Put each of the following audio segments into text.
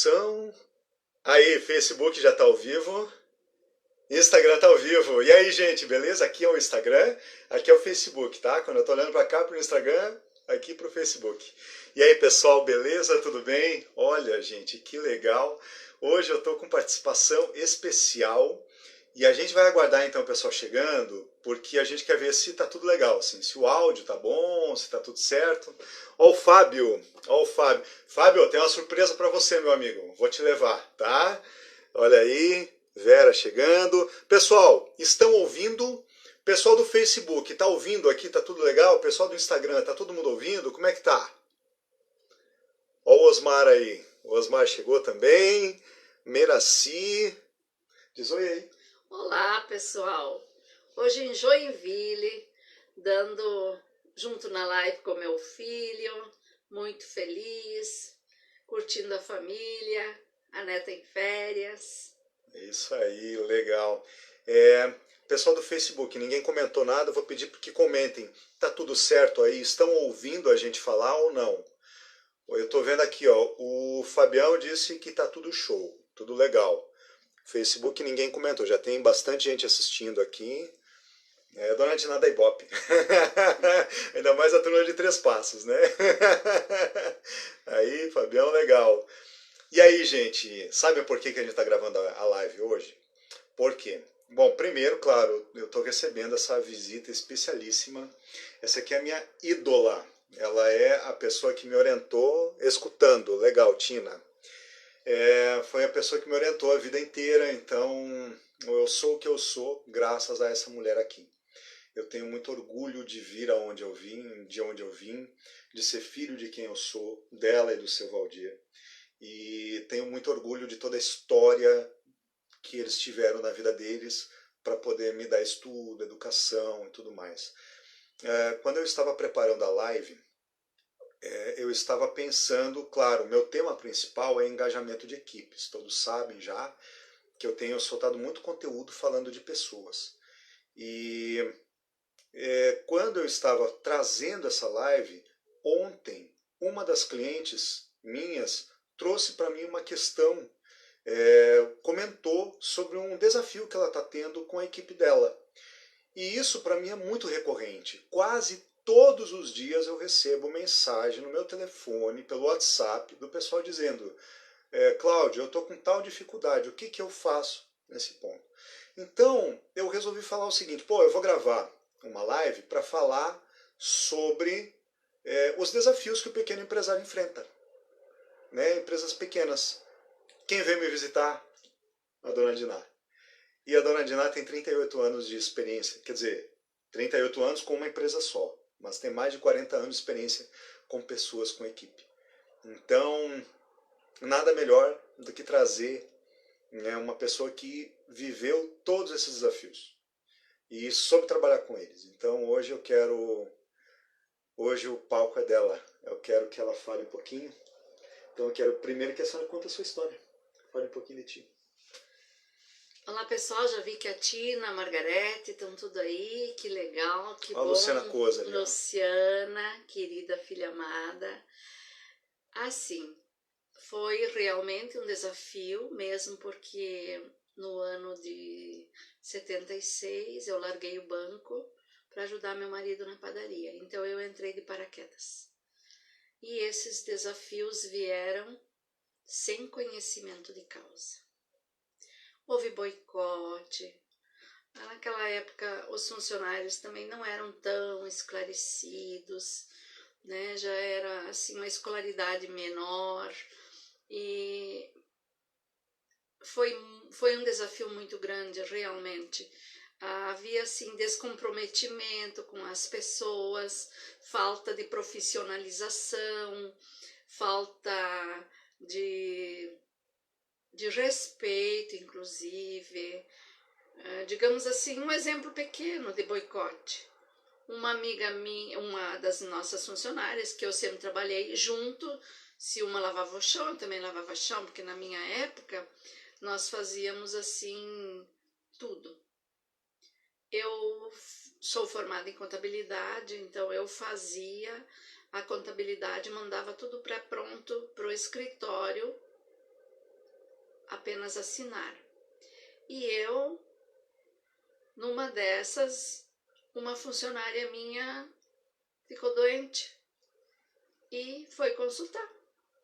Gravação. Aí, Facebook já tá ao vivo. Instagram tá ao vivo. E aí, gente, beleza? Aqui é o Instagram, aqui é o Facebook, tá? Quando eu tô olhando pra cá pro Instagram, aqui pro Facebook. E aí, pessoal, beleza? Tudo bem? Olha, gente, que legal. Hoje eu tô com participação especial e a gente vai aguardar então o pessoal chegando, porque a gente quer ver se tá tudo legal, assim, se o áudio tá bom, se tá tudo certo. Ó o Fábio, ó o Fábio. Fábio, tem uma surpresa pra você, meu amigo. Vou te levar, tá? Olha aí, Vera chegando. Pessoal, estão ouvindo? Pessoal do Facebook, tá ouvindo aqui? Tá tudo legal? Pessoal do Instagram, tá todo mundo ouvindo? Como é que tá? Ó o Osmar aí. O Osmar chegou também. Meraci. Diz oi aí. Olá, pessoal. Hoje em Joinville, dando junto na live com meu filho, muito feliz, curtindo a família, a neta em férias. Isso aí, legal. Pessoal do Facebook, ninguém comentou nada, eu vou pedir que comentem. Tá tudo certo aí? Estão ouvindo a gente falar ou não? Eu tô vendo aqui, ó, o Fabião disse que tá tudo show, tudo legal. Facebook ninguém comentou, já tem bastante gente assistindo aqui. Dona Dina da Ibope. Ainda mais a turma de Três Passos, né? Aí, Fabião, legal. E aí, gente, sabe por que a gente está gravando a live hoje? Por quê? Bom, primeiro, claro, eu estou recebendo essa visita especialíssima. Essa aqui é a minha ídola. Ela é a pessoa que me orientou escutando. Legal, Tina. Foi a pessoa que me orientou a vida inteira, então eu sou o que eu sou graças a essa mulher aqui. Eu tenho muito orgulho de vir aonde eu vim, de onde eu vim, de ser filho de quem eu sou, dela e do seu Valdir. E tenho muito orgulho de toda a história que eles tiveram na vida deles para poder me dar estudo, educação e tudo mais. Quando eu estava preparando a live, eu estava pensando, claro, meu tema principal é engajamento de equipes. Todos sabem já que eu tenho soltado muito conteúdo falando de pessoas. E quando eu estava trazendo essa live, ontem, uma das clientes minhas trouxe para mim uma questão, comentou sobre um desafio que ela está tendo com a equipe dela. E isso para mim é muito recorrente. Quase todos os dias eu recebo mensagem no meu telefone, pelo WhatsApp, do pessoal dizendo: Cláudio, eu estou com tal dificuldade, o que, que eu faço nesse ponto? Então eu resolvi falar o seguinte: pô, eu vou gravar uma live para falar sobre os desafios que o pequeno empresário enfrenta, né? Empresas pequenas. Quem veio me visitar? A dona Diná. E a dona Diná tem 38 anos de experiência, quer dizer, 38 anos com uma empresa só, mas tem mais de 40 anos de experiência com pessoas, com equipe. Então, nada melhor do que trazer, né, uma pessoa que viveu todos esses desafios e soube trabalhar com eles. Então, hoje o palco é dela. Eu quero que ela fale um pouquinho. Então, eu quero primeiro que a senhora conte a sua história. Fale um pouquinho de ti. Olá, pessoal. Já vi que a Tina, a Margarete estão tudo aí. Que legal, que Ó, a bom. Luciana Coza ali, ó. Luciana, querida filha amada. Assim, foi realmente um desafio, mesmo porque no ano de 76 eu larguei o banco para ajudar meu marido na padaria. Então eu entrei de paraquedas. E esses desafios vieram sem conhecimento de causa. Houve boicote. Naquela época os funcionários também não eram tão esclarecidos, né? Já era assim uma escolaridade menor e foi um desafio muito grande realmente. Havia assim descomprometimento com as pessoas, falta de profissionalização, falta de respeito, inclusive. Digamos assim, um exemplo pequeno de boicote. Uma amiga minha, uma das nossas funcionárias, que eu sempre trabalhei junto, se uma lavava o chão, eu também lavava o chão, porque na minha época nós fazíamos assim tudo. Eu sou formada em contabilidade, então eu fazia a contabilidade, mandava tudo pré-pronto para o escritório apenas assinar. E eu, numa dessas, uma funcionária minha ficou doente e foi consultar.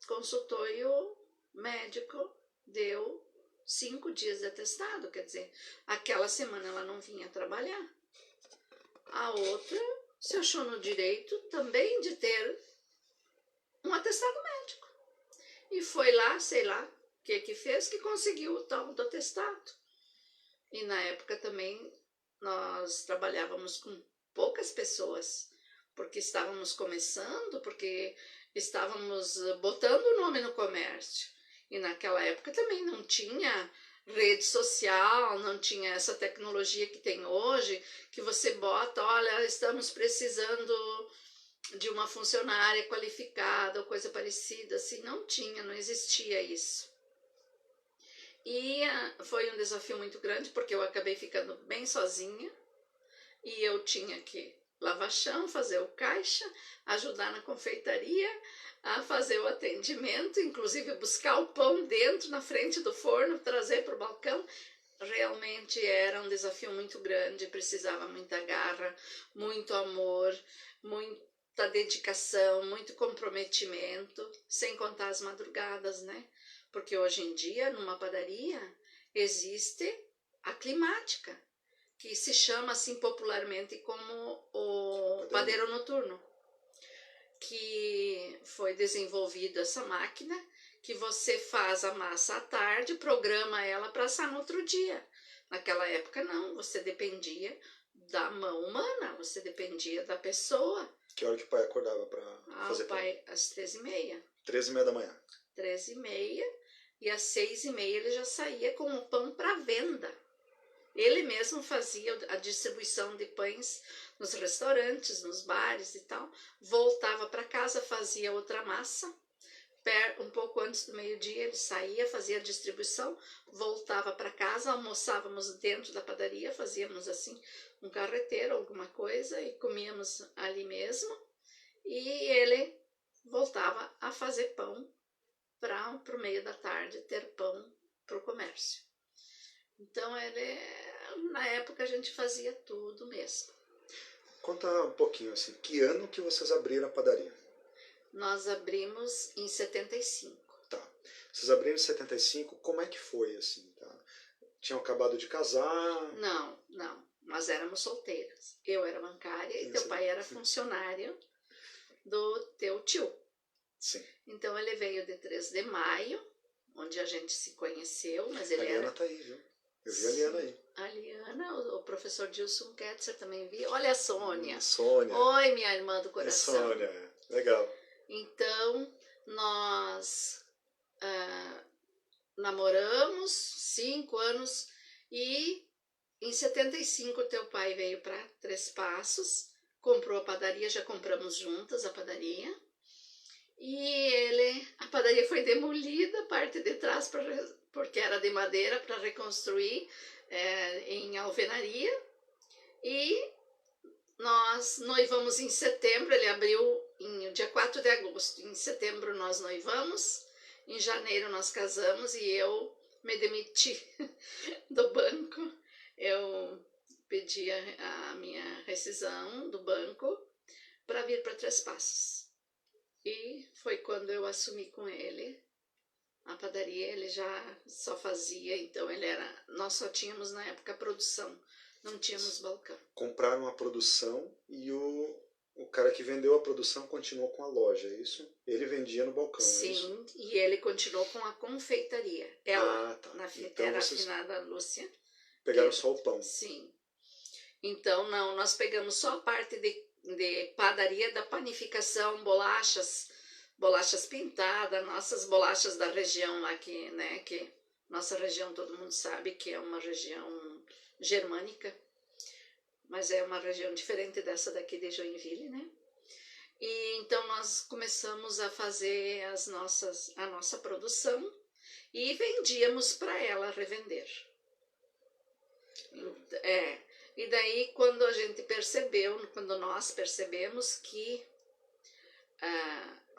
Consultou e o médico deu 5 dias de atestado, quer dizer, aquela semana ela não vinha trabalhar. A outra se achou no direito também de ter um atestado médico. E foi lá, sei lá, o que fez, que conseguiu o tal do atestado. E na época também nós trabalhávamos com poucas pessoas, porque estávamos começando, porque estávamos botando o nome no comércio. E naquela época também não tinha rede social, não tinha essa tecnologia que tem hoje, que você bota, olha, estamos precisando de uma funcionária qualificada ou coisa parecida, assim, não tinha, não existia isso. E foi um desafio muito grande, porque eu acabei ficando bem sozinha, e eu tinha que lavar chão, fazer o caixa, ajudar na confeitaria, a fazer o atendimento, inclusive buscar o pão dentro, na frente do forno, trazer para o balcão. Realmente era um desafio muito grande, precisava muita garra, muito amor, muita dedicação, muito comprometimento, sem contar as madrugadas, né? Porque hoje em dia, numa padaria, existe a climática, que se chama assim popularmente como o padeiro noturno, que foi desenvolvida essa máquina, que você faz a massa à tarde, programa ela para assar no outro dia. Naquela época não, você dependia da mão humana, você dependia da pessoa. Que hora que o pai acordava para fazer pão? O pai às 3h30. 3h30 da manhã. 3h30, e às 6h30 ele já saía com o pão para venda. Ele mesmo fazia a distribuição de pães nos restaurantes, nos bares e tal. Voltava para casa, fazia outra massa. Um pouco antes do meio-dia ele saía, fazia a distribuição, voltava para casa, almoçávamos dentro da padaria, fazíamos assim um carreteiro, alguma coisa, e comíamos ali mesmo. E ele voltava a fazer pão para o meio da tarde ter pão para o comércio. Então, na época a gente fazia tudo mesmo. Conta um pouquinho assim, que ano que vocês abriram a padaria? Nós abrimos em 75. Tá. Vocês abriram em 75, como é que foi assim, tá? Tinham acabado de casar? Não. Nós éramos solteiras. Eu era bancária e teu pai era funcionário do teu tio. Sim. Então ele veio de 3 de maio, onde a gente se conheceu, mas ele a Liana tá aí, viu? Eu vi a Liana aí. A Liana, o professor Dilson Ketzer também vi. Olha a Sônia. Sônia. Oi, minha irmã do coração. Sônia, legal. Então, nós namoramos 5 anos e em 75 teu pai veio para Três Passos, comprou a padaria, já compramos juntas a padaria. E a padaria foi demolida, a parte de trás, porque era de madeira, para reconstruir em alvenaria. E nós noivamos em setembro, ele abriu em dia 4 de agosto. Em setembro nós noivamos, em janeiro nós casamos e eu me demiti do banco. Eu pedi a minha rescisão do banco para vir para Três Passos. E foi quando eu assumi com ele a padaria. Ele já só fazia, então nós só tínhamos na época a produção, não tínhamos balcão. Compraram a produção e o cara que vendeu a produção continuou com a loja, é isso? Ele vendia no balcão, sim, é isso? E ele continuou com a confeitaria. Ela, tá. então, era a finada Lúcia. Pegaram só o pão. Sim. Então, não, nós pegamos só a parte de padaria, da panificação, bolachas pintadas, nossas bolachas da região lá, que nossa região todo mundo sabe que é uma região germânica, mas é uma região diferente dessa daqui de Joinville, né? E então nós começamos a fazer a nossa produção e vendíamos para ela revender. E daí quando nós percebemos que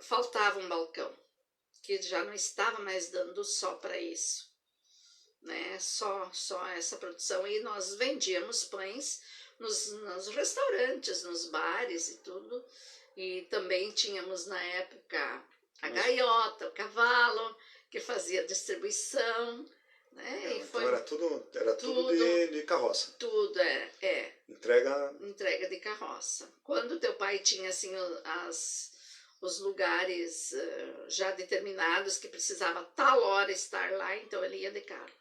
faltava um balcão, que já não estava mais dando só para isso. né? Só essa produção. E nós vendíamos pães nos restaurantes, nos bares e tudo. E também tínhamos na época a gaiota, o cavalo, que fazia distribuição, né? E foi então era tudo de carroça. Tudo é. Entrega de carroça. Quando teu pai tinha assim os lugares já determinados que precisava tal hora estar lá, então ele ia de carro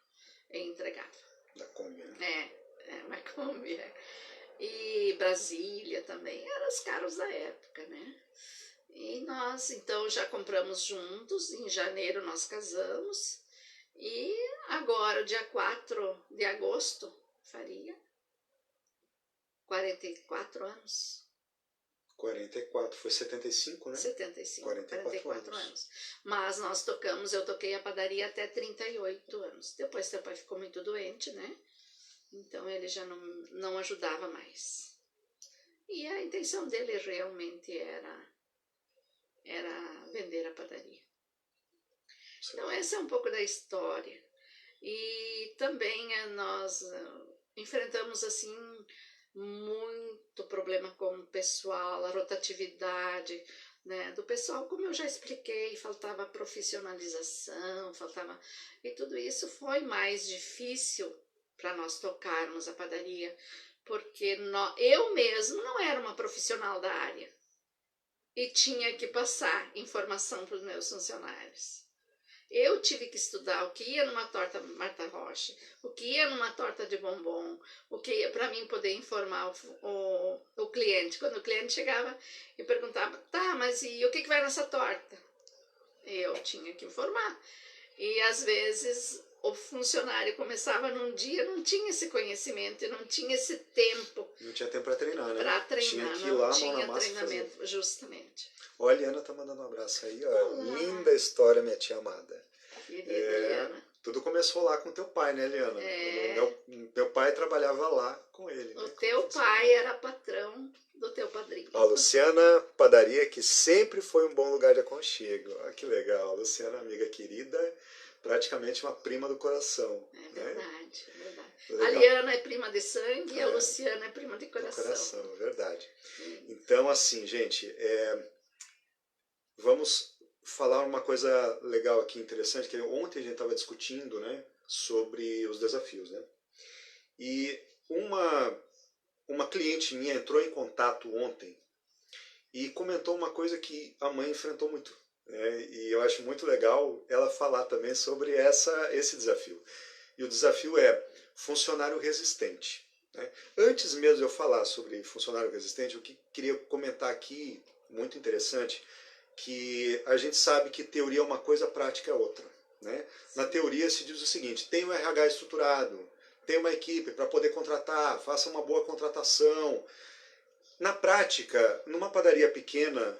e entregava. Da Kombi, né? Uma Kombi. E Brasília também, eram os carros da época, né? E nós, então, já compramos juntos, em janeiro nós casamos, e agora, dia 4 de agosto, faria 44 anos. 44, foi 75, né? 75, 44 anos. Mas nós eu toquei a padaria até 38 anos. Depois teu pai ficou muito doente, né? Então ele já não ajudava mais. E a intenção dele realmente era vender a padaria. Então essa é um pouco da história. E também nós enfrentamos assim muito problema com o pessoal, a rotatividade, né, do pessoal, como eu já expliquei, faltava profissionalização, e tudo isso foi mais difícil para nós tocarmos a padaria, porque eu mesmo não era uma profissional da área e tinha que passar informação para os meus funcionários. Eu tive que estudar o que ia numa torta Marta Rocha, o que ia numa torta de bombom, o que ia para mim poder informar o cliente. Quando o cliente chegava e perguntava, tá, mas e o que vai nessa torta? Eu tinha que informar. E às vezes o funcionário começava num dia, não tinha esse conhecimento e não tinha esse tempo. Não tinha tempo para treinar, né? Para treinar, tinha que ir lá, não tinha mão na massa treinamento, fazer. Justamente. Olha, a Liana tá mandando um abraço aí, ó. Linda história, minha tia amada. Querida Liana. Tudo começou lá com teu pai, né, Liana? Meu pai trabalhava lá com ele. O teu pai era patrão do teu padrinho. Ó, Luciana Padaria, que sempre foi um bom lugar de aconchego. Olha que legal. Luciana, amiga querida, praticamente uma prima do coração. É verdade, né? Verdade. Legal. A Liana é prima de sangue e a Luciana é prima de coração. Coração, verdade. Então, assim, gente, vamos falar uma coisa legal aqui, interessante, que ontem a gente estava discutindo, né, sobre os desafios, né? E uma cliente minha entrou em contato ontem e comentou uma coisa que a mãe enfrentou muito, né? E eu acho muito legal ela falar também sobre esse desafio. E o desafio é funcionário resistente, né? Antes mesmo de eu falar sobre funcionário resistente, eu queria comentar aqui, muito interessante, que a gente sabe que teoria é uma coisa, prática é outra, né? Na teoria se diz o seguinte: tem um RH estruturado, tem uma equipe para poder contratar, faça uma boa contratação. Na prática, numa padaria pequena,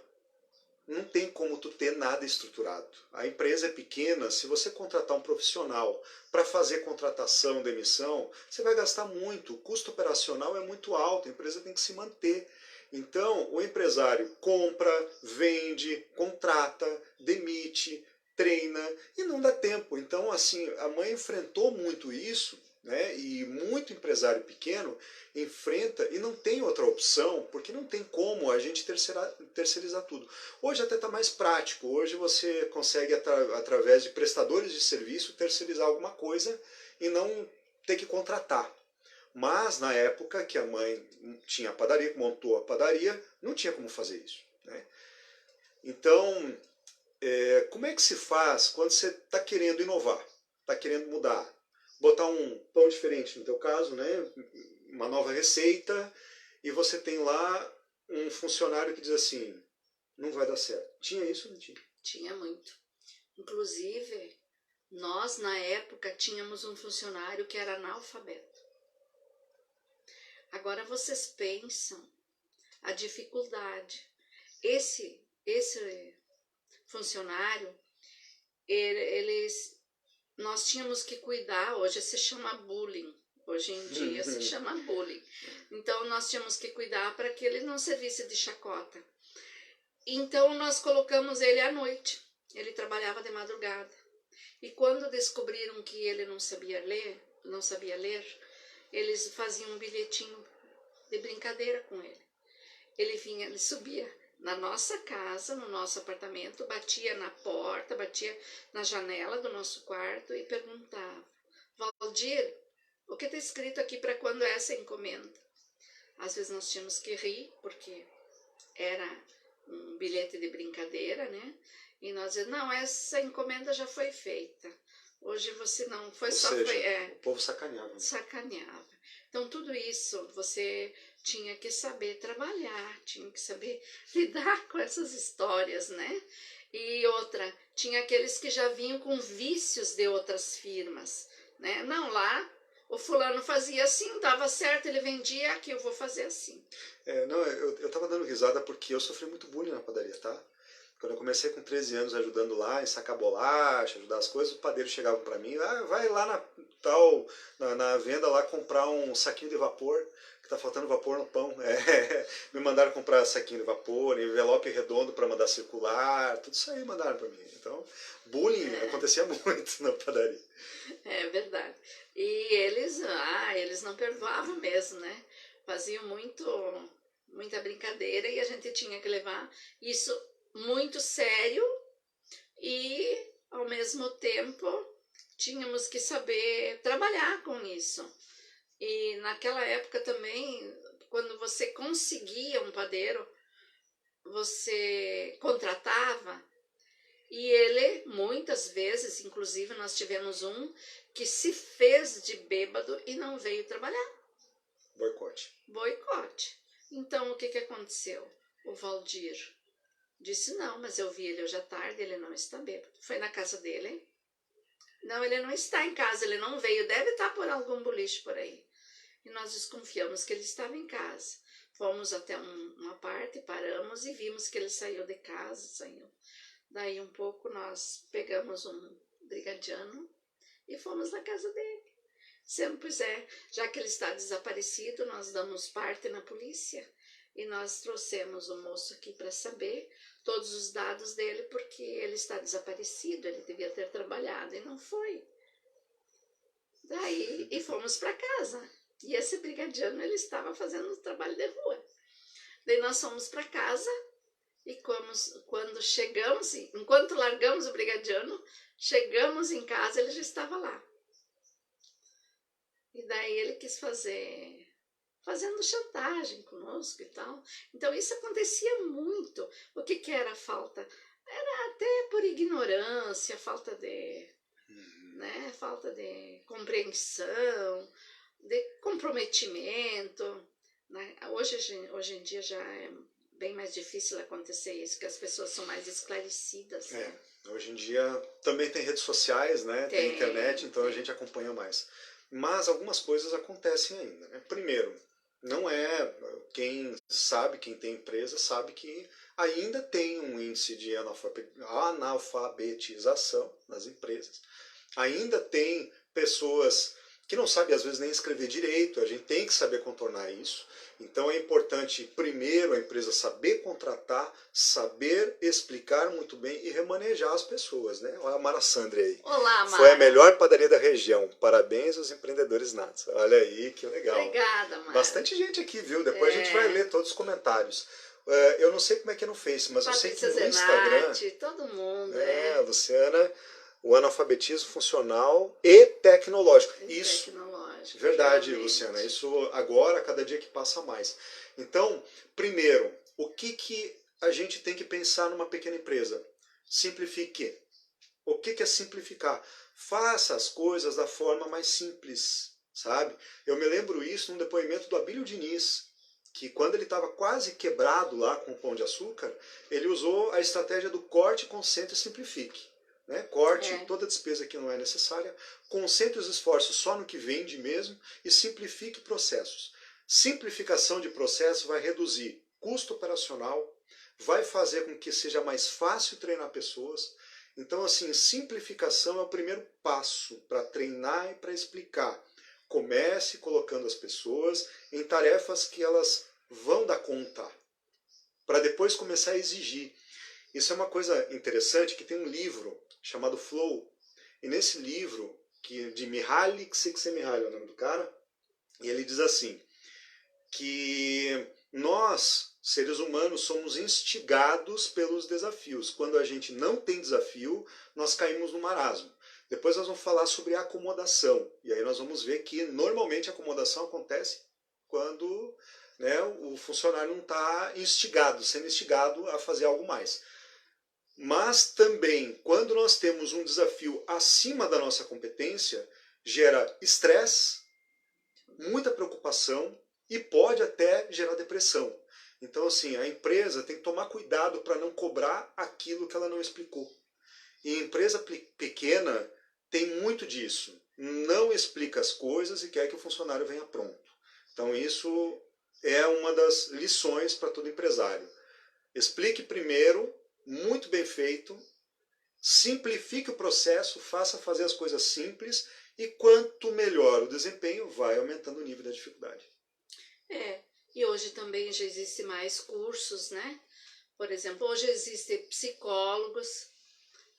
não tem como tu ter nada estruturado. A empresa é pequena, se você contratar um profissional para fazer contratação, demissão, você vai gastar muito, o custo operacional é muito alto, a empresa tem que se manter. Então, o empresário compra, vende, contrata, demite, treina e não dá tempo. Então, assim, a mãe enfrentou muito isso, né? E muito empresário pequeno enfrenta e não tem outra opção, porque não tem como a gente terceirizar tudo. Hoje até está mais prático, hoje você consegue, através de prestadores de serviço, terceirizar alguma coisa e não ter que contratar. Mas na época que a mãe tinha a padaria, montou a padaria, não tinha como fazer isso, né? Então, como é que se faz quando você está querendo inovar, está querendo mudar? Botar um pão diferente, no teu caso, né? Uma nova receita, e você tem lá um funcionário que diz assim, não vai dar certo. Tinha isso ou não tinha? Tinha muito. Inclusive, nós na época tínhamos um funcionário que era analfabeto. Agora vocês pensam a dificuldade. Esse funcionário, nós tínhamos que cuidar, hoje se chama bullying, hoje em dia se chama bullying. Então nós tínhamos que cuidar para que ele não servisse de chacota. Então nós colocamos ele à noite, ele trabalhava de madrugada. E quando descobriram que ele não sabia ler, eles faziam um bilhetinho de brincadeira com ele. Ele subia na nossa casa, no nosso apartamento, batia na porta, batia na janela do nosso quarto e perguntava: Valdir, o que está escrito aqui para quando é essa encomenda? Às vezes nós tínhamos que rir, porque era um bilhete de brincadeira, né? E nós dizíamos: não, essa encomenda já foi feita. Hoje você não foi, Ou só seja, foi. o povo sacaneava. Né? Sacaneava. Então, tudo isso você tinha que saber trabalhar, tinha que saber lidar com essas histórias, né? E outra, tinha aqueles que já vinham com vícios de outras firmas, né? Não, lá o fulano fazia assim, dava certo, ele vendia, aqui eu vou fazer assim. Não, eu tava dando risada porque eu sofri muito bullying na padaria, tá? Quando eu comecei com 13 anos ajudando lá, em sacar bolacha, ajudar as coisas, o padeiro chegava para mim: vai lá na venda lá comprar um saquinho de vapor, que tá faltando vapor no pão. Me mandaram comprar saquinho de vapor, envelope redondo para mandar circular, tudo isso aí mandaram para mim. Então, bullying acontecia muito na padaria. É verdade. E eles não perdoavam mesmo, né? Faziam muita brincadeira e a gente tinha que levar isso muito sério e, ao mesmo tempo, tínhamos que saber trabalhar com isso. E naquela época também, quando você conseguia um padeiro, você contratava e ele, muitas vezes, inclusive nós tivemos um que se fez de bêbado e não veio trabalhar. Boicote. Boicote. Então, o que aconteceu? O Valdir disse: não, mas eu vi ele hoje à tarde, ele não está bêbado. Foi na casa dele. Não, ele não está em casa, ele não veio, deve estar por algum boliche por aí. E nós desconfiamos que ele estava em casa. Fomos até uma parte, paramos e vimos que ele saiu de casa, saiu. Daí um pouco nós pegamos um brigadiano e fomos na casa dele. Sempre já que ele está desaparecido, nós damos parte na polícia e nós trouxemos o moço aqui para saber todos os dados dele, porque ele está desaparecido, ele devia ter trabalhado e não foi. Daí, e fomos para casa. E esse brigadiano, ele estava fazendo trabalho de rua. Daí nós fomos para casa e quando chegamos, enquanto largamos o brigadiano, chegamos em casa, ele já estava lá. E daí ele quis fazendo chantagem conosco e tal. Então isso acontecia muito. O que era a falta? Era até por ignorância, falta de compreensão, de comprometimento. Né? Hoje em dia já é bem mais difícil acontecer isso, porque as pessoas são mais esclarecidas. Né? Hoje em dia também tem redes sociais, né? Tem internet, então a gente acompanha mais. Mas algumas coisas acontecem ainda. Né? Primeiro, não é quem sabe, quem tem empresa, sabe que ainda tem um índice de analfabetização nas empresas. Ainda tem pessoas que não sabem às vezes nem escrever direito, a gente tem que saber contornar isso. Então é importante, primeiro, a empresa saber contratar, saber explicar muito bem e remanejar as pessoas, né? Olha a Mara Sandri aí. Olá, Mara. Foi a melhor padaria da região. Parabéns aos empreendedores natos. Olha aí, que legal. Obrigada, Mara. Bastante gente aqui, viu? Depois a gente vai ler todos os comentários. Eu não sei como é que é no Face, mas Patrícia eu sei que no Zenatti, Instagram... todo mundo, Luciana, o analfabetismo funcional e tecnológico. Isso. Tecnológico, verdade, realmente. Luciana. Isso agora, cada dia que passa mais. Então, primeiro, o que a gente tem que pensar numa pequena empresa? Simplifique. O que é simplificar? Faça as coisas da forma mais simples, sabe? Eu me lembro isso num depoimento do Abílio Diniz, que quando ele estava quase quebrado lá com o Pão de Açúcar, ele usou a estratégia do corte, concentre e simplifique. Né? Corte toda despesa que não é necessária, concentre os esforços só no que vende mesmo e simplifique processos. Simplificação de processo vai reduzir custo operacional, vai fazer com que seja mais fácil treinar pessoas. Então, assim, simplificação é o primeiro passo para treinar e para explicar. Comece colocando as pessoas em tarefas que elas vão dar conta, para depois começar a exigir. Isso é uma coisa interessante, que tem um livro chamado Flow. E nesse livro, de Mihaly Csikszentmihalyi é o nome do cara, e ele diz assim, que nós, seres humanos, somos instigados pelos desafios. Quando a gente não tem desafio, nós caímos no marasmo. Depois nós vamos falar sobre acomodação. E aí nós vamos ver que normalmente a acomodação acontece quando, né, o funcionário não está sendo instigado a fazer algo mais. Mas também, quando nós temos um desafio acima da nossa competência, gera estresse, muita preocupação e pode até gerar depressão. Então, assim, a empresa tem que tomar cuidado para não cobrar aquilo que ela não explicou. E empresa pequena tem muito disso. Não explica as coisas e quer que o funcionário venha pronto. Então, isso é uma das lições para todo empresário. Explique primeiro, muito bem feito, simplifique o processo, faça fazer as coisas simples e quanto melhor o desempenho, vai aumentando o nível da dificuldade. E hoje também já existem mais cursos, né? Por exemplo, hoje existem psicólogos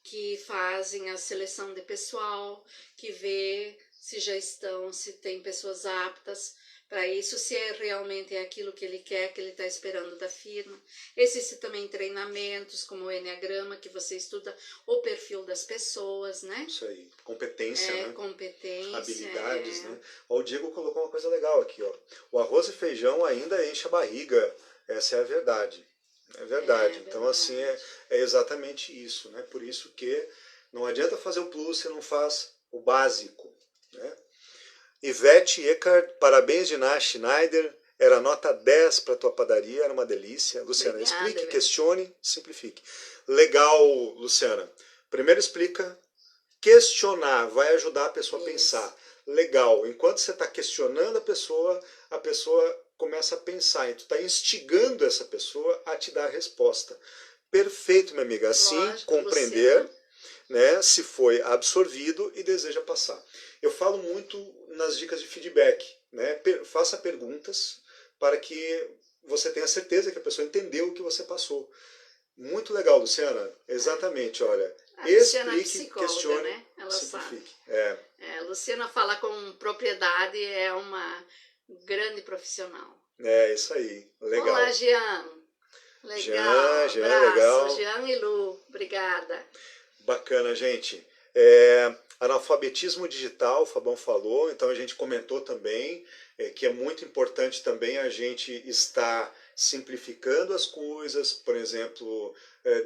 que fazem a seleção de pessoal, que vê se tem pessoas aptas para isso, se realmente é aquilo que ele quer, que ele está esperando da firma. Existem também treinamentos, como o Enneagrama, que você estuda o perfil das pessoas, né? Isso aí, competência, né? Competência. Habilidades, né? Ó, o Diego colocou uma coisa legal aqui, ó. O arroz e feijão ainda enche a barriga. Essa é a verdade. É verdade. Então, assim, é exatamente isso, né? Por isso que não adianta fazer o plus se não faz o básico, né? Ivete Eckert, parabéns de Nath Schneider, era nota 10 para tua padaria, era uma delícia. Luciana, Obrigada, explique, Ivete. questione, simplifique. Legal, Luciana. Primeiro explica, questionar vai ajudar a pessoa a pensar. Legal, enquanto você está questionando a pessoa começa a pensar, e tu está instigando essa pessoa a te dar a resposta. Perfeito, minha amiga. Assim, Lógico, compreender, Luciana, né, se foi absorvido e deseja passar. Eu falo muito nas dicas de feedback, né? Faça perguntas para que você tenha certeza que a pessoa entendeu o que você passou. Muito legal, Luciana. Exatamente, olha. a Luciana é Explique, psicóloga, questione, né? Ela simplifique. sabe. Luciana fala com propriedade, é uma grande profissional. É isso aí. Legal. Olá, Jean. Legal. Jean, Abraço, legal. Jean e Lu. Obrigada. Bacana, gente. Analfabetismo digital, o Fabão falou, então a gente comentou também que é muito importante também a gente estar simplificando as coisas, por exemplo,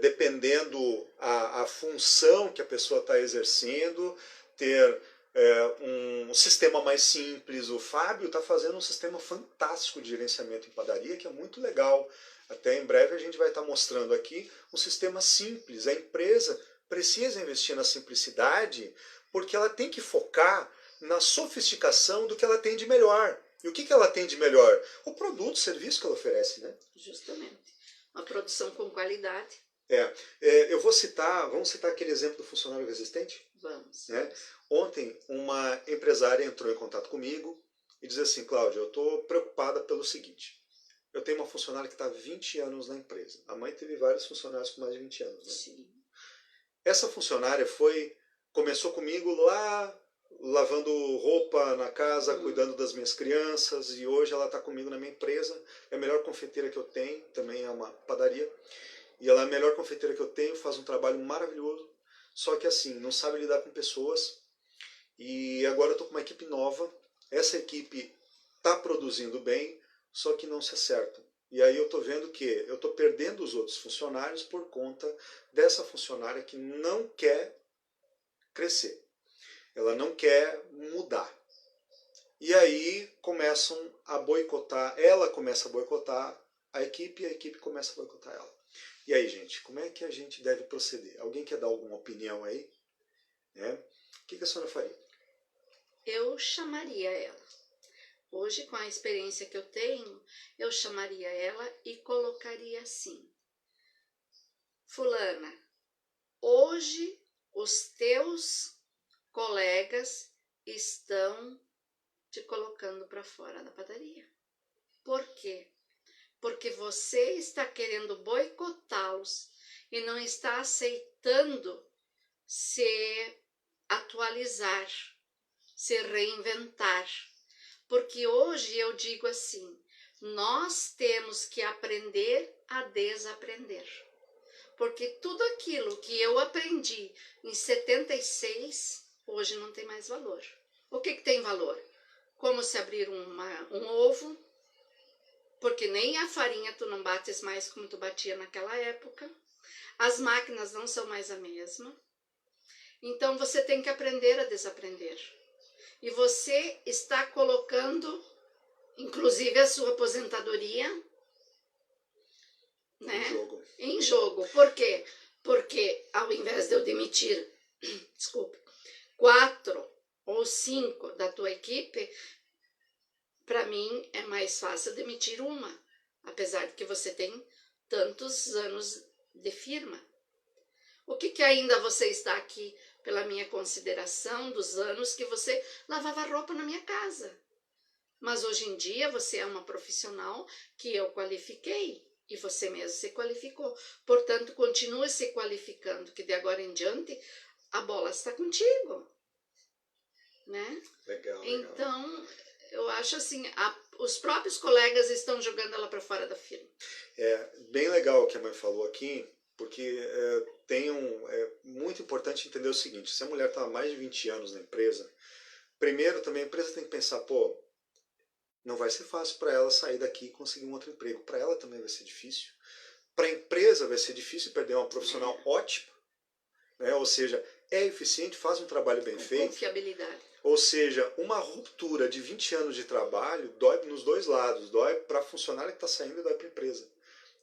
dependendo a função que a pessoa está exercendo, ter um sistema mais simples. O Fábio está fazendo um sistema fantástico de gerenciamento em padaria, que é muito legal. Até em breve a gente vai estar mostrando aqui um sistema simples. A empresa precisa investir na simplicidade porque ela tem que focar na sofisticação do que ela tem de melhor. E o que ela tem de melhor? O produto, o serviço que ela oferece, né? Justamente. Uma produção com qualidade. Vamos citar aquele exemplo do funcionário resistente? Vamos. Ontem, uma empresária entrou em contato comigo e diz assim, Cláudia, eu estou preocupada pelo seguinte, eu tenho uma funcionária que está há 20 anos na empresa. A mãe teve vários funcionários com mais de 20 anos, né? Sim. Essa funcionária começou comigo lá, lavando roupa na casa, cuidando das minhas crianças, e hoje ela está comigo na minha empresa. É a melhor confeiteira que eu tenho, também é uma padaria, e ela é a melhor confeiteira que eu tenho, faz um trabalho maravilhoso, só que assim, não sabe lidar com pessoas, e agora eu estou com uma equipe nova, essa equipe está produzindo bem, só que não se acertam. E aí eu estou vendo que eu estou perdendo os outros funcionários por conta dessa funcionária que não quer crescer. Ela não quer mudar. E aí começam a boicotar, ela começa a boicotar a equipe e a equipe começa a boicotar ela. E aí, gente, como é que a gente deve proceder? Alguém quer dar alguma opinião aí? O que a senhora faria? Eu chamaria ela. Hoje, com a experiência que eu tenho, eu chamaria ela e colocaria assim: Fulana, hoje os teus colegas estão te colocando para fora da padaria. Por quê? Porque você está querendo boicotá-los e não está aceitando ser atualizar, se reinventar. Porque hoje eu digo assim, nós temos que aprender a desaprender. Porque tudo aquilo que eu aprendi em 76, hoje não tem mais valor. O que tem valor? Como se abrir um ovo, porque nem a farinha tu não bates mais como tu batia naquela época. As máquinas não são mais a mesma. Então você tem que aprender a desaprender. E você está colocando, inclusive, a sua aposentadoria, né, em jogo. Por quê? Porque ao invés de eu demitir, desculpe, 4 ou 5 da tua equipe, para mim é mais fácil demitir uma, apesar de que você tem tantos anos de firma. O que ainda você está aqui pela minha consideração dos anos que você lavava roupa na minha casa. Mas hoje em dia você é uma profissional que eu qualifiquei e você mesmo se qualificou. Portanto, continue se qualificando, que de agora em diante a bola está contigo. Né? Legal. Então, eu acho assim, os próprios colegas estão jogando ela para fora da firma. É bem legal o que a mãe falou aqui, porque é muito importante entender o seguinte: se a mulher está há mais de 20 anos na empresa, primeiro também a empresa tem que pensar, pô, não vai ser fácil para ela sair daqui e conseguir um outro emprego. Para ela também vai ser difícil. Para a empresa vai ser difícil perder uma profissional ótima, né? Ou seja, é eficiente, faz um trabalho bem feito. Confiabilidade. Ou seja, uma ruptura de 20 anos de trabalho dói nos dois lados. Dói para a funcionária que está saindo e dói para a empresa.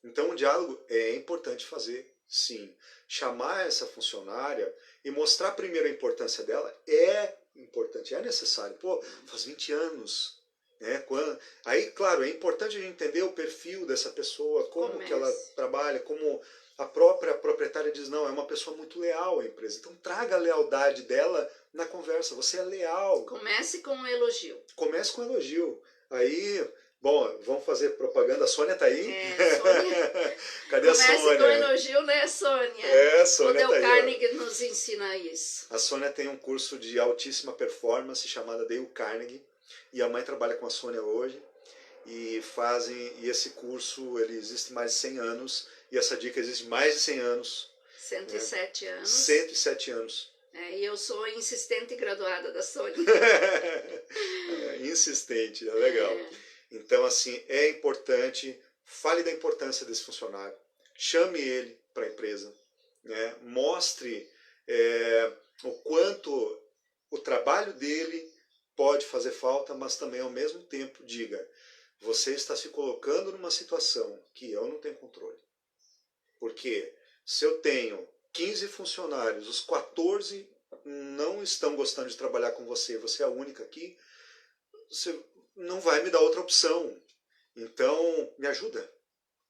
Então o diálogo é importante fazer, sim. Chamar essa funcionária e mostrar primeiro a importância dela é importante, é necessário. Pô, faz 20 anos. Né? Aí, claro, é importante a gente entender o perfil dessa pessoa, como que ela trabalha, como a própria proprietária diz, não, é uma pessoa muito leal à empresa. Então traga a lealdade dela na conversa, você é leal. Comece com um elogio. Comece com um elogio. Aí, bom, vamos fazer propaganda. A Sônia tá aí? Sônia. Cadê a Sônia? Comece com elogio, né, Sônia? A Sônia o Dale Carnegie nos ensina isso. A Sônia tem um curso de altíssima performance chamado Dale Carnegie. E a mãe trabalha com a Sônia hoje. E esse curso ele existe mais de 100 anos. E essa dica existe mais de 100 anos. 107 anos. 107 anos. E eu sou insistente graduada da Sônia. Insistente, é legal. Então, assim, é importante, fale da importância desse funcionário, chame ele para a empresa, né? Mostre o quanto o trabalho dele pode fazer falta, mas também, ao mesmo tempo, diga, você está se colocando numa situação que eu não tenho controle. Porque se eu tenho 15 funcionários, os 14 não estão gostando de trabalhar com você, você é a única aqui, você não vai me dar outra opção. Então, me ajuda.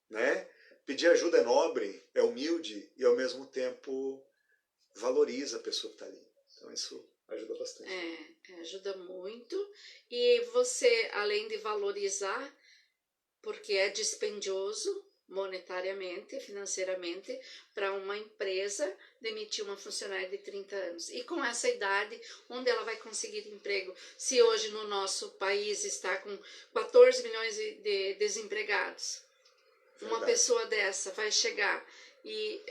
Né? Pedir ajuda é nobre, é humilde e, ao mesmo tempo, valoriza a pessoa que está ali. Então, isso ajuda bastante. Ajuda muito. E você, além de valorizar, porque é dispendioso, monetariamente, financeiramente, para uma empresa demitir uma funcionária de 30 anos. E com essa idade, onde ela vai conseguir emprego? Se hoje no nosso país está com 14 milhões de desempregados, uma pessoa dessa vai chegar e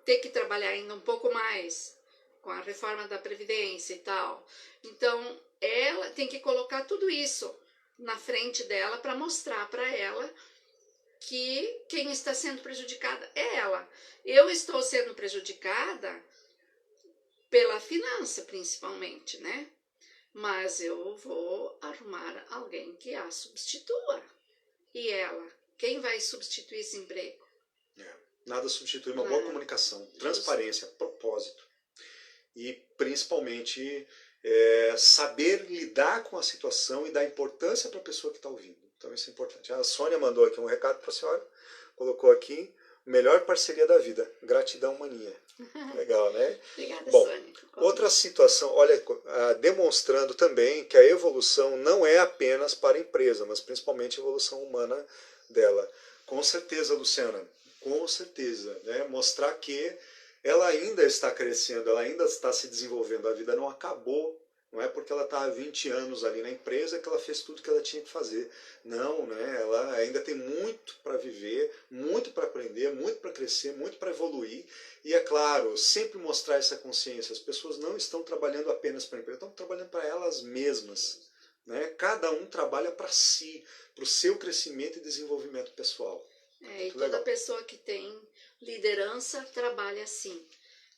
ter que trabalhar ainda um pouco mais com a reforma da Previdência e tal. Então, ela tem que colocar tudo isso na frente dela para mostrar para ela que quem está sendo prejudicada é ela. Eu estou sendo prejudicada pela finança, principalmente, né? Mas eu vou arrumar alguém que a substitua. E ela? Quem vai substituir esse emprego? Nada substitui uma boa comunicação, transparência, propósito. E, principalmente, saber lidar com a situação e dar importância para a pessoa que está ouvindo. Então isso é importante. A Sônia mandou aqui um recado para a senhora, colocou aqui, melhor parceria da vida, gratidão mania. Legal, né? Obrigada, bom, Sônia. Outra situação, olha, demonstrando também que a evolução não é apenas para a empresa, mas principalmente a evolução humana dela. Com certeza, Luciana, com certeza, né? Mostrar que ela ainda está crescendo, ela ainda está se desenvolvendo, a vida não acabou. Não é porque ela está há 20 anos ali na empresa que ela fez tudo que ela tinha que fazer. Não, né? Ela ainda tem muito para viver, muito para aprender, muito para crescer, muito para evoluir. E é claro, sempre mostrar essa consciência. As pessoas não estão trabalhando apenas para a empresa, estão trabalhando para elas mesmas. Né? Cada um trabalha para si, para o seu crescimento e desenvolvimento pessoal. E toda pessoa que tem liderança trabalha assim.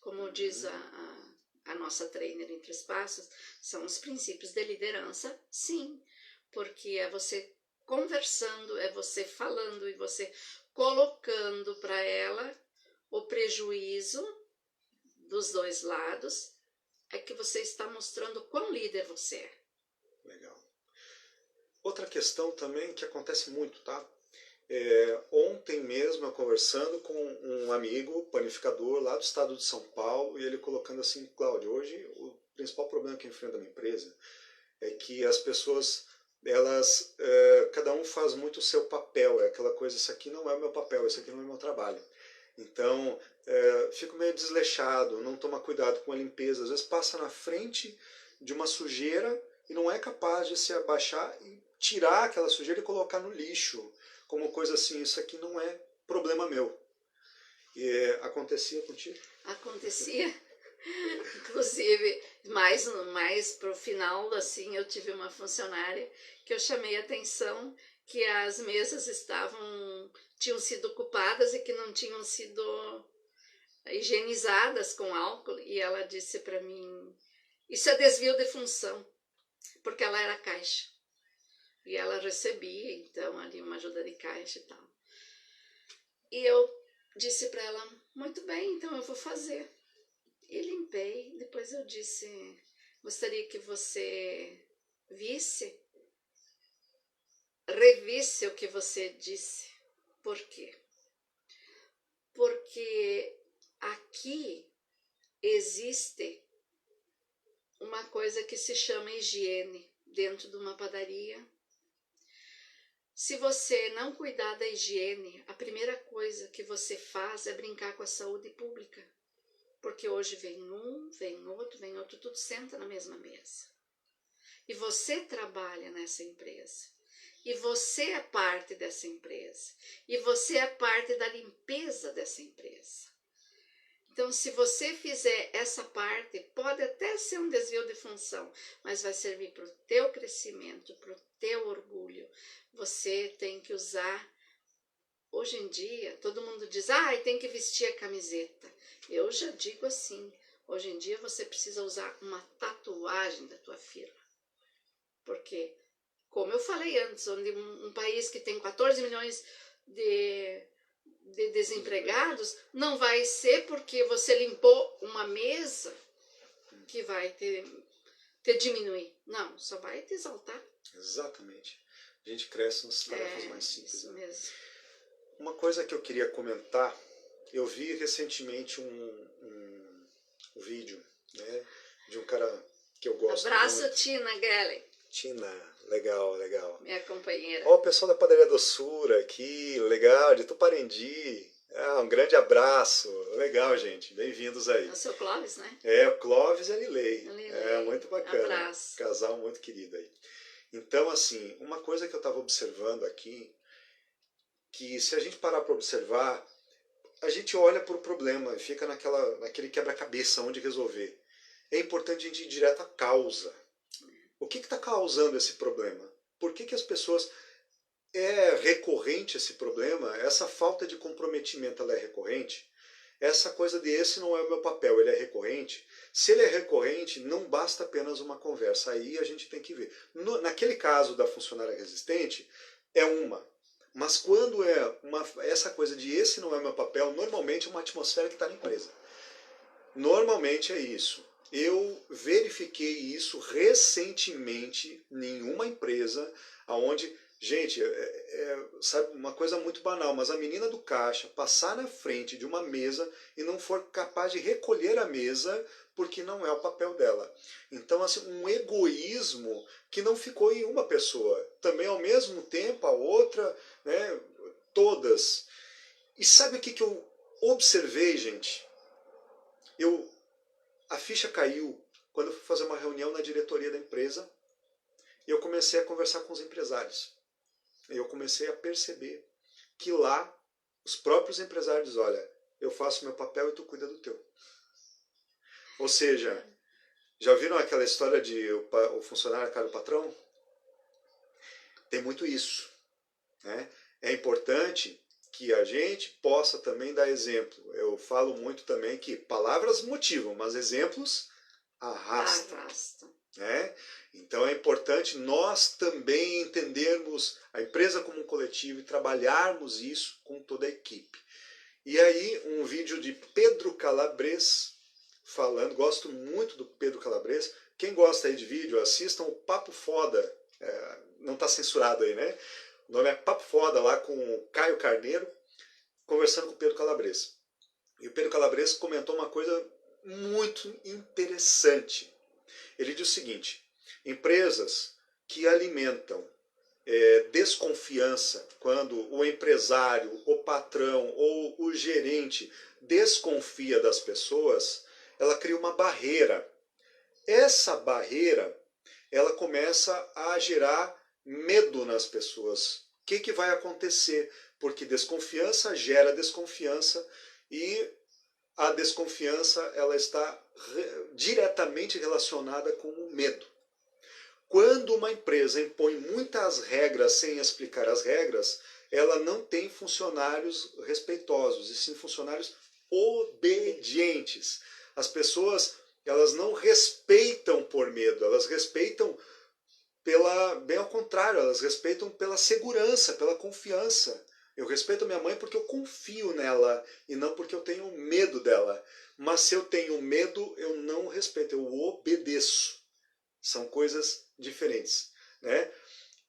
Como diz a nossa trainer em 3 passos, são os princípios de liderança, sim. Porque é você conversando, é você falando e você colocando para ela o prejuízo dos 2 lados, é que você está mostrando quão líder você é. Legal. Outra questão também que acontece muito, tá? Ontem mesmo eu conversando com um amigo panificador lá do estado de São Paulo, e ele colocando assim: Cláudio, hoje o principal problema que enfrenta a minha empresa é que as pessoas, elas, cada um faz muito o seu papel, é aquela coisa: isso aqui não é o meu papel, isso aqui não é o meu trabalho. Então, fico meio desleixado, não toma cuidado com a limpeza, às vezes passa na frente de uma sujeira e não é capaz de se abaixar e tirar aquela sujeira e colocar no lixo, como coisa assim: isso aqui não é problema meu. Acontecia contigo? Acontecia. Inclusive, mais pro final, assim, eu tive uma funcionária que eu chamei a atenção que as mesas tinham sido ocupadas e que não tinham sido higienizadas com álcool, e ela disse para mim: isso é desvio de função, porque ela era caixa. E ela recebia, então, ali uma ajuda de caixa e tal. E eu disse para ela: muito bem, então eu vou fazer. E limpei. Depois eu disse: gostaria que você revisse o que você disse. Por quê? Porque aqui existe uma coisa que se chama higiene dentro de uma padaria. Se você não cuidar da higiene, a primeira coisa que você faz é brincar com a saúde pública. Porque hoje vem outro, tudo senta na mesma mesa. E você trabalha nessa empresa. E você é parte dessa empresa. E você é parte da limpeza dessa empresa. Então, se você fizer essa parte, pode até ser um desvio de função, mas vai servir para o teu crescimento, para o teu orgulho. Você tem que usar. Hoje em dia, todo mundo diz: tem que vestir a camiseta. Eu já digo assim: hoje em dia você precisa usar uma tatuagem da tua firma. Porque, como eu falei antes, onde um país que tem 14 milhões de desempregados, não vai ser porque você limpou uma mesa que vai te diminuir. Não, só vai te exaltar. Exatamente. A gente cresce nas tarefas mais simples. Isso mesmo. Uma coisa que eu queria comentar, eu vi recentemente um vídeo, né, de um cara que eu gosto Abraço, muito. Tina Gellen. Tina, legal, legal. Minha companheira. Ó, o pessoal da Padaria Doçura aqui, legal, de Tuparendi. Um grande abraço. Legal, gente. Bem-vindos aí. É o seu Clóvis, né? O Clóvis e a Lilei. Muito bacana. Abraço. Casal muito querido aí. Então, assim, uma coisa que eu estava observando aqui, que se a gente parar para observar, a gente olha para o problema e fica naquele quebra-cabeça onde resolver. É importante a gente ir direto à causa. O que está causando esse problema? Por que as pessoas... É recorrente esse problema? Essa falta de comprometimento, ela é recorrente? Essa coisa de esse não é o meu papel, ele é recorrente? Se ele é recorrente, não basta apenas uma conversa. Aí a gente tem que ver. Naquele caso da funcionária resistente, é uma. Mas quando essa coisa de esse não é o meu papel, normalmente é uma atmosfera que está na empresa. Normalmente é isso. Eu verifiquei isso recentemente em uma empresa onde, gente, sabe, uma coisa muito banal, mas a menina do caixa passar na frente de uma mesa e não for capaz de recolher a mesa porque não é o papel dela. Então, assim, um egoísmo que não ficou em uma pessoa. Também, ao mesmo tempo, a outra, né, todas. E sabe o que eu observei, gente? a ficha caiu quando eu fui fazer uma reunião na diretoria da empresa e eu comecei a conversar com os empresários. E eu comecei a perceber que lá os próprios empresários dizem, olha, eu faço meu papel e tu cuida do teu. Ou seja, já viram aquela história de o funcionário a cara do patrão? Tem muito isso, né? É importante que a gente possa também dar exemplo. Eu falo muito também que palavras motivam, mas exemplos arrastam. Né? Então é importante nós também entendermos a empresa como um coletivo e trabalharmos isso com toda a equipe. E aí um vídeo de Pedro Calabres falando, gosto muito do Pedro Calabres. Quem gosta aí de vídeo, assistam o Papo Foda, não está censurado aí, né? O nome é Papo Foda, lá com o Caio Carneiro, conversando com o Pedro Calabres. E o Pedro Calabres comentou uma coisa muito interessante. Ele diz o seguinte, empresas que alimentam desconfiança, quando o empresário, o patrão ou o gerente desconfia das pessoas, ela cria uma barreira. Essa barreira, ela começa a gerar medo nas pessoas. O que vai acontecer? Porque desconfiança gera desconfiança e a desconfiança ela está diretamente relacionada com o medo. Quando uma empresa impõe muitas regras sem explicar as regras, ela não tem funcionários respeitosos, e sim funcionários obedientes. As pessoas elas não respeitam por medo, elas respeitam bem ao contrário, elas respeitam pela segurança, pela confiança. Eu respeito a minha mãe porque eu confio nela e não porque eu tenho medo dela. Mas se eu tenho medo, eu não respeito, eu obedeço. São coisas diferentes, né?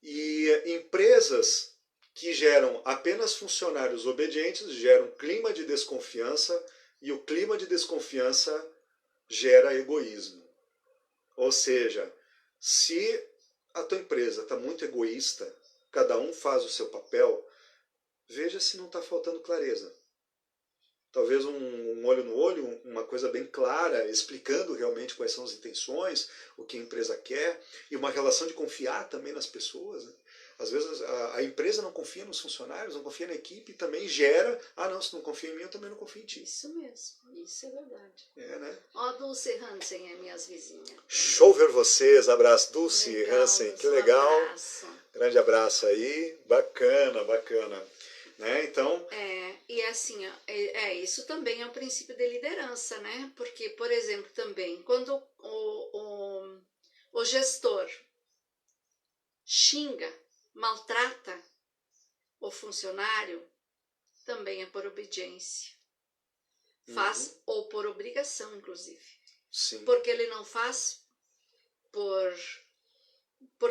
E empresas que geram apenas funcionários obedientes geram clima de desconfiança e o clima de desconfiança gera egoísmo. Ou seja, se a tua empresa está muito egoísta, cada um faz o seu papel, veja se não está faltando clareza. Talvez um olho no olho, uma coisa bem clara, explicando realmente quais são as intenções, o que a empresa quer, e uma relação de confiar também nas pessoas. Né? Às vezes a empresa não confia nos funcionários, não confia na equipe, e também gera, se não confia em mim, eu também não confio em ti. Isso mesmo, isso é verdade. Né? Ó, Dulce Hansen é minhas vizinhas. Show ver vocês, abraço Dulce legal, Hansen, que legal. Abraço. Grande abraço aí, bacana, bacana. Né? Então... E assim, isso também é um princípio de liderança, né? Porque, por exemplo, também, quando o gestor xinga, maltrata o funcionário, também é por obediência. Faz ou por obrigação, inclusive. Sim. Porque ele não faz por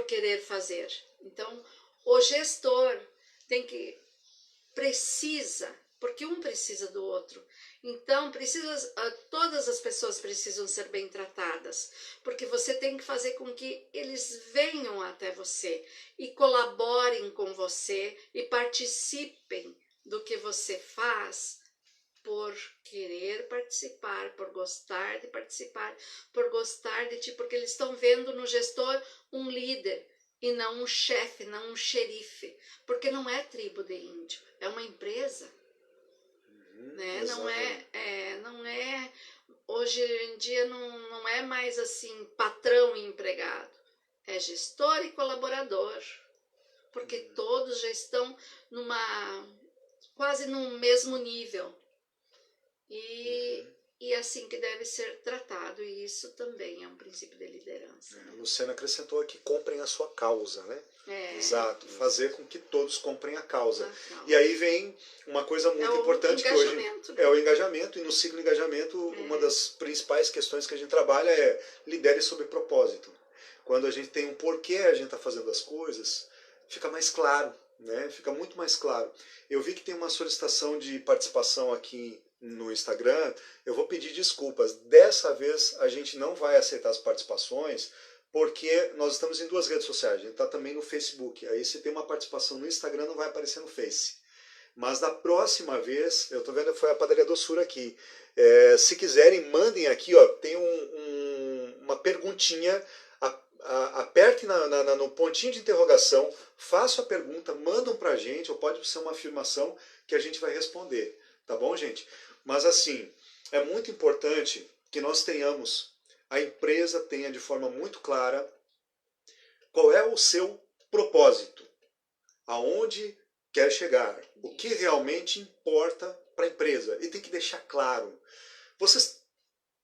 querer fazer. Então, o gestor precisa, porque um precisa do outro. Então, todas as pessoas precisam ser bem tratadas, porque você tem que fazer com que eles venham até você e colaborem com você e participem do que você faz por querer participar, por gostar de participar, por gostar de ti, porque eles estão vendo no gestor um líder, e não um chefe, não um xerife, porque não é tribo de índio, é uma empresa, né? Não é, hoje em dia não é mais assim patrão e empregado, é gestor e colaborador, porque todos já estão quase no mesmo nível, e assim que deve ser tratado, e isso também é um princípio de liderança. Né? Luciana acrescentou aqui, comprem a sua causa, né? Exato, fazer com que todos comprem a causa. E aí vem uma coisa muito importante que hoje é o engajamento, e no ciclo de engajamento, uma das principais questões que a gente trabalha é lidere sob propósito. Quando a gente tem um porquê a gente está fazendo as coisas, fica mais claro, né? Fica muito mais claro. Eu vi que tem uma solicitação de participação aqui no Instagram, eu vou pedir desculpas. Dessa vez a gente não vai aceitar as participações, porque nós estamos em 2 redes sociais, a gente está também no Facebook. Aí se tem uma participação no Instagram, não vai aparecer no Face. Mas da próxima vez, eu tô vendo que foi a Padaria Doçura aqui. Se quiserem, mandem aqui, ó, tem uma perguntinha. Aperte no pontinho de interrogação, faça a pergunta, mandam pra gente, ou pode ser uma afirmação que a gente vai responder. Tá bom, gente? Mas assim, é muito importante que nós tenhamos, a empresa tenha de forma muito clara qual é o seu propósito, aonde quer chegar, o que realmente importa para a empresa. E tem que deixar claro. Vocês,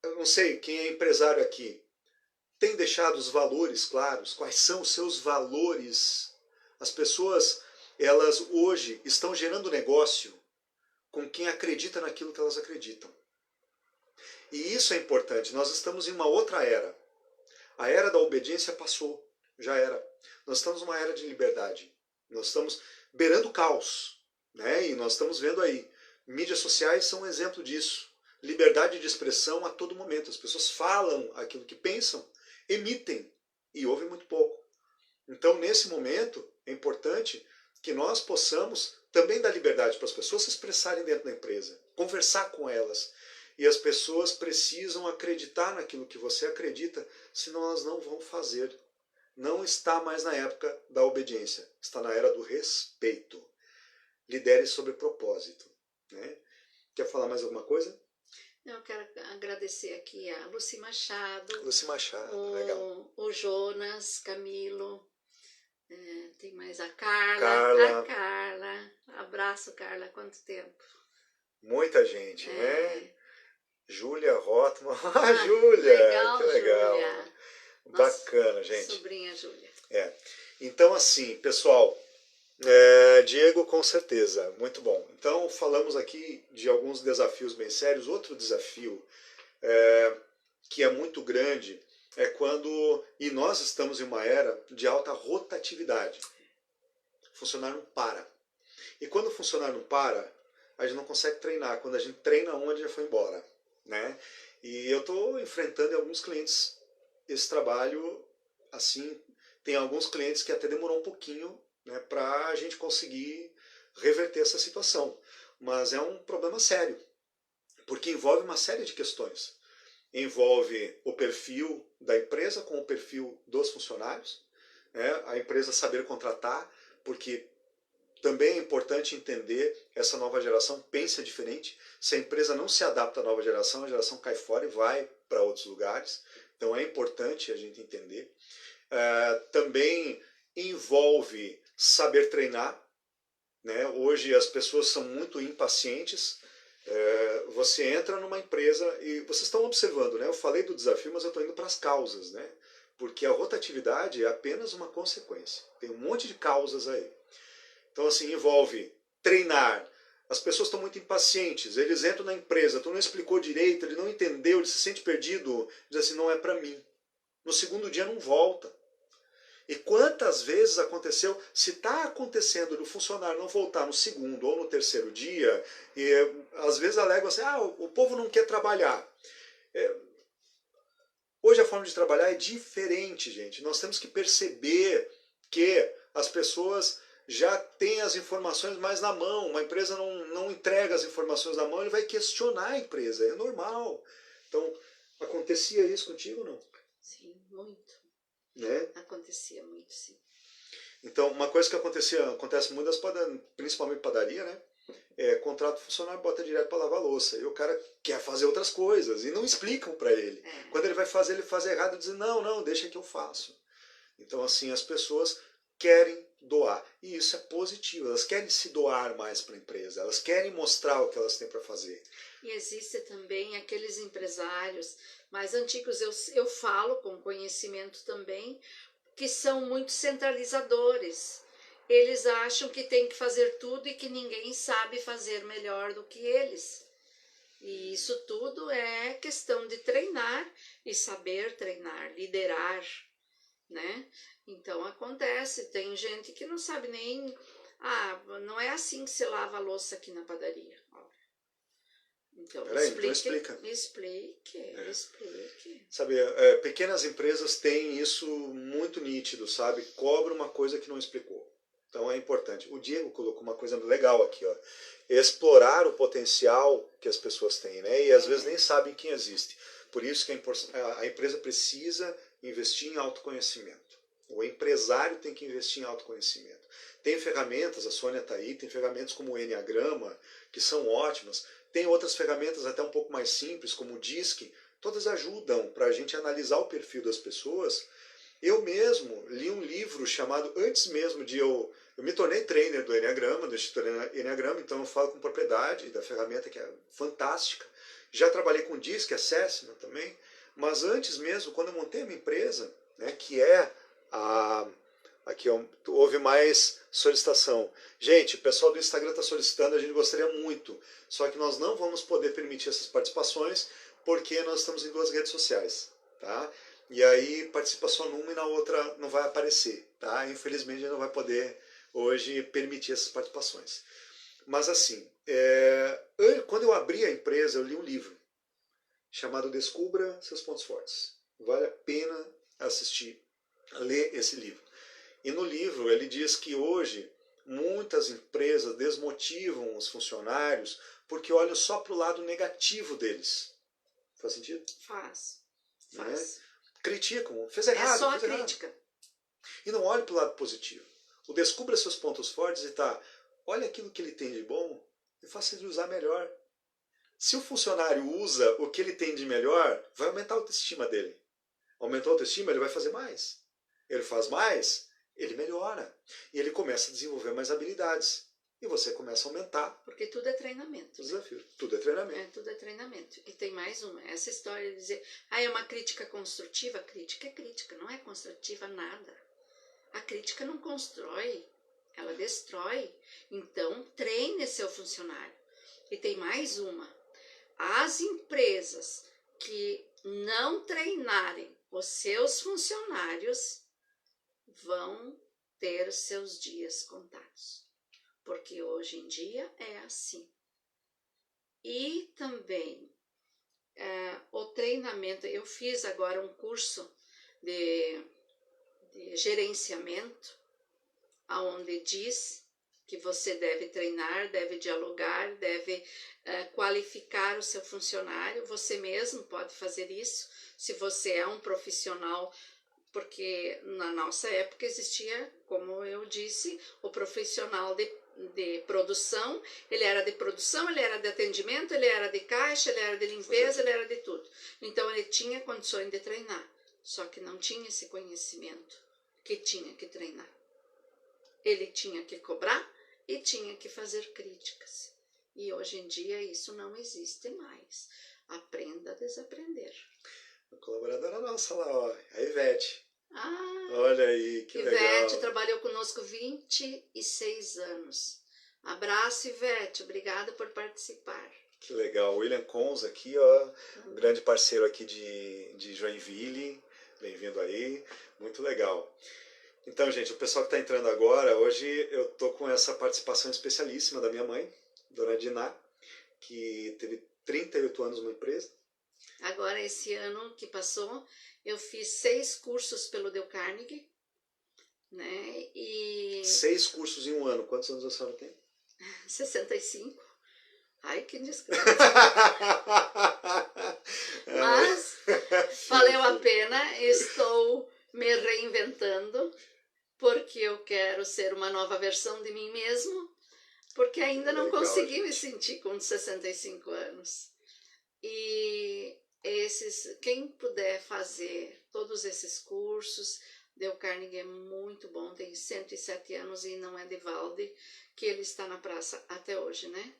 eu não sei quem é empresário aqui, tem deixado os valores claros? Quais são os seus valores? As pessoas, elas hoje estão gerando negócio com quem acredita naquilo que elas acreditam. E isso é importante. Nós estamos em uma outra era. A era da obediência passou. Já era. Nós estamos numa era de liberdade. Nós estamos beirando o caos. Né? E nós estamos vendo aí. Mídias sociais são um exemplo disso. Liberdade de expressão a todo momento. As pessoas falam aquilo que pensam, emitem e ouvem muito pouco. Então, nesse momento, é importante que nós possamos também dar liberdade para as pessoas se expressarem dentro da empresa, conversar com elas. E as pessoas precisam acreditar naquilo que você acredita, senão elas não vão fazer. Não está mais na época da obediência, está na era do respeito. Lidere sobre propósito. Né? Quer falar mais alguma coisa? Eu quero agradecer aqui a Lucy Machado. Lucy Machado, legal. O Jonas, Camilo, tem mais a Carla. Carla. A Carla. Abraço, Carla, quanto tempo. Muita gente, né? Júlia Rotman. Ah, Júlia! Legal, que legal. Júlia. Bacana, Nossa, gente. Sobrinha Júlia. Então, assim, pessoal, Diego, com certeza, muito bom. Então, falamos aqui de alguns desafios bem sérios. Outro desafio que é muito grande é quando, e nós estamos em uma era de alta rotatividade. O funcionário não para. E quando o funcionário não para, a gente não consegue treinar. Quando a gente treina um, ele já foi embora. Né? E eu estou enfrentando em alguns clientes esse trabalho, assim, tem alguns clientes que até demorou um pouquinho, né, para a gente conseguir reverter essa situação. Mas é um problema sério, porque envolve uma série de questões. Envolve o perfil da empresa com o perfil dos funcionários, né, a empresa saber contratar, porque também é importante entender essa nova geração pensa diferente. Se a empresa não se adapta à nova geração, a geração cai fora e vai para outros lugares. Então é importante a gente entender. Também envolve saber treinar. Né? Hoje as pessoas são muito impacientes. Você entra numa empresa e vocês estão observando, né? Eu falei do desafio, mas eu estou indo para as causas, né? Porque a rotatividade é apenas uma consequência. Tem um monte de causas aí. Então, assim, envolve treinar. As pessoas estão muito impacientes. Eles entram na empresa, tu não explicou direito, ele não entendeu, ele se sente perdido. Diz assim, não é para mim. No segundo dia não volta. E quantas vezes aconteceu, se está acontecendo do funcionário não voltar no segundo ou no terceiro dia, e às vezes alegam assim, o povo não quer trabalhar. Hoje a forma de trabalhar é diferente, gente. Nós temos que perceber que as pessoas já têm as informações mais na mão. Uma empresa não entrega as informações na mão, ele vai questionar a empresa. É normal. Então, acontecia isso contigo ou não? Sim, muito. Né? Acontecia muito, sim. Então, uma coisa que acontece muito, principalmente padaria, né? Contrata o funcionário, bota direto para lavar a louça. E o cara quer fazer outras coisas e não explicam para ele. Quando ele vai fazer, ele faz errado e diz, não, deixa que eu faço. Então, assim, as pessoas querem doar. E isso é positivo. Elas querem se doar mais para a empresa. Elas querem mostrar o que elas têm para fazer. E existe também aqueles empresários mais antigos, eu falo com conhecimento também, que são muito centralizadores. Eles acham que tem que fazer tudo e que ninguém sabe fazer melhor do que eles. E isso tudo é questão de treinar e saber treinar, liderar, né? Então acontece, tem gente que não sabe nem, não é assim que se lava a louça aqui na padaria. Então, explique. Sabe, pequenas empresas têm isso muito nítido, sabe? Cobra uma coisa que não explicou. Então é importante. O Diego colocou uma coisa legal aqui, ó. Explorar o potencial que as pessoas têm, né? E às vezes nem sabem quem existe. Por isso que a empresa precisa investir em autoconhecimento. O empresário tem que investir em autoconhecimento. Tem ferramentas, a Sônia está aí, tem ferramentas como o Enneagrama, que são ótimas. Tem outras ferramentas até um pouco mais simples, como o DISC. Todas ajudam para a gente analisar o perfil das pessoas. Eu mesmo li um livro chamado, antes mesmo de eu me tornei trainer do Enneagrama, do Instituto Enneagrama, então eu falo com propriedade da ferramenta, que é fantástica. Já trabalhei com DISC, Assessment também, mas antes mesmo, quando eu montei a minha empresa, né, que é a... Aqui houve mais solicitação. Gente, o pessoal do Instagram está solicitando, a gente gostaria muito, só que nós não vamos poder permitir essas participações, porque nós estamos em 2 redes sociais, tá? E aí participa só numa e na outra não vai aparecer, tá? Infelizmente a gente não vai poder hoje permitir essas participações. Mas assim, quando eu abri a empresa, eu li um livro chamado Descubra Seus Pontos Fortes. Vale a pena ler esse livro. E no livro ele diz que hoje muitas empresas desmotivam os funcionários porque olham só para o lado negativo deles. Faz sentido? Faz. Né? Criticam, fez errado. É só a fez crítica. Errado. E não olhe para o lado positivo. O descubra seus pontos fortes e olha aquilo que ele tem de bom e faça ele usar melhor. Se o funcionário usa o que ele tem de melhor, vai aumentar a autoestima dele. Aumentou a autoestima, ele vai fazer mais. Ele faz mais, ele melhora. E ele começa a desenvolver mais habilidades. E você começa a aumentar. Porque tudo é treinamento. Desafio. Tudo é treinamento. Tudo é treinamento. E tem mais uma. Essa história de dizer, é uma crítica construtiva. Crítica é crítica, não é construtiva nada. A crítica não constrói, ela destrói. Então, treine seu funcionário. E tem mais uma. As empresas que não treinarem os seus funcionários vão ter seus dias contados. Porque hoje em dia é assim. E também o treinamento. Eu fiz agora um curso de gerenciamento, onde diz que você deve treinar, deve dialogar, deve qualificar o seu funcionário. Você mesmo pode fazer isso, se você é um profissional, porque na nossa época existia, como eu disse, o profissional de produção, ele era de produção, ele era de atendimento, ele era de caixa, ele era de limpeza, ele era de tudo. Então ele tinha condições de treinar, só que não tinha esse conhecimento que tinha que treinar. Ele tinha que cobrar e tinha que fazer críticas. E hoje em dia isso não existe mais. Aprenda a desaprender. A colaboradora nossa lá, ó, a Ivete. Ah, olha aí, que Ivete legal. Ivete trabalhou conosco 26 anos. Abraço, Ivete. Obrigada por participar. Que legal. William Cons aqui, ó, um grande parceiro aqui de Joinville. Bem-vindo aí. Muito legal. Então, gente, o pessoal que está entrando agora, hoje eu tô com essa participação especialíssima da minha mãe, Dona Diná, que teve 38 anos numa empresa. Agora, esse ano que passou, eu fiz 6 cursos pelo Dale Carnegie, né? E 6 cursos em um ano. Quantos anos a senhora tem? 65. Ai, que discreto. Mas valeu a pena, estou me reinventando, porque eu quero ser uma nova versão de mim mesmo, porque ainda não consegui me sentir com 65 anos. E quem puder fazer todos esses cursos, Dale Carnegie é muito bom, tem 107 anos e não é de Valde, que ele está na praça até hoje, né?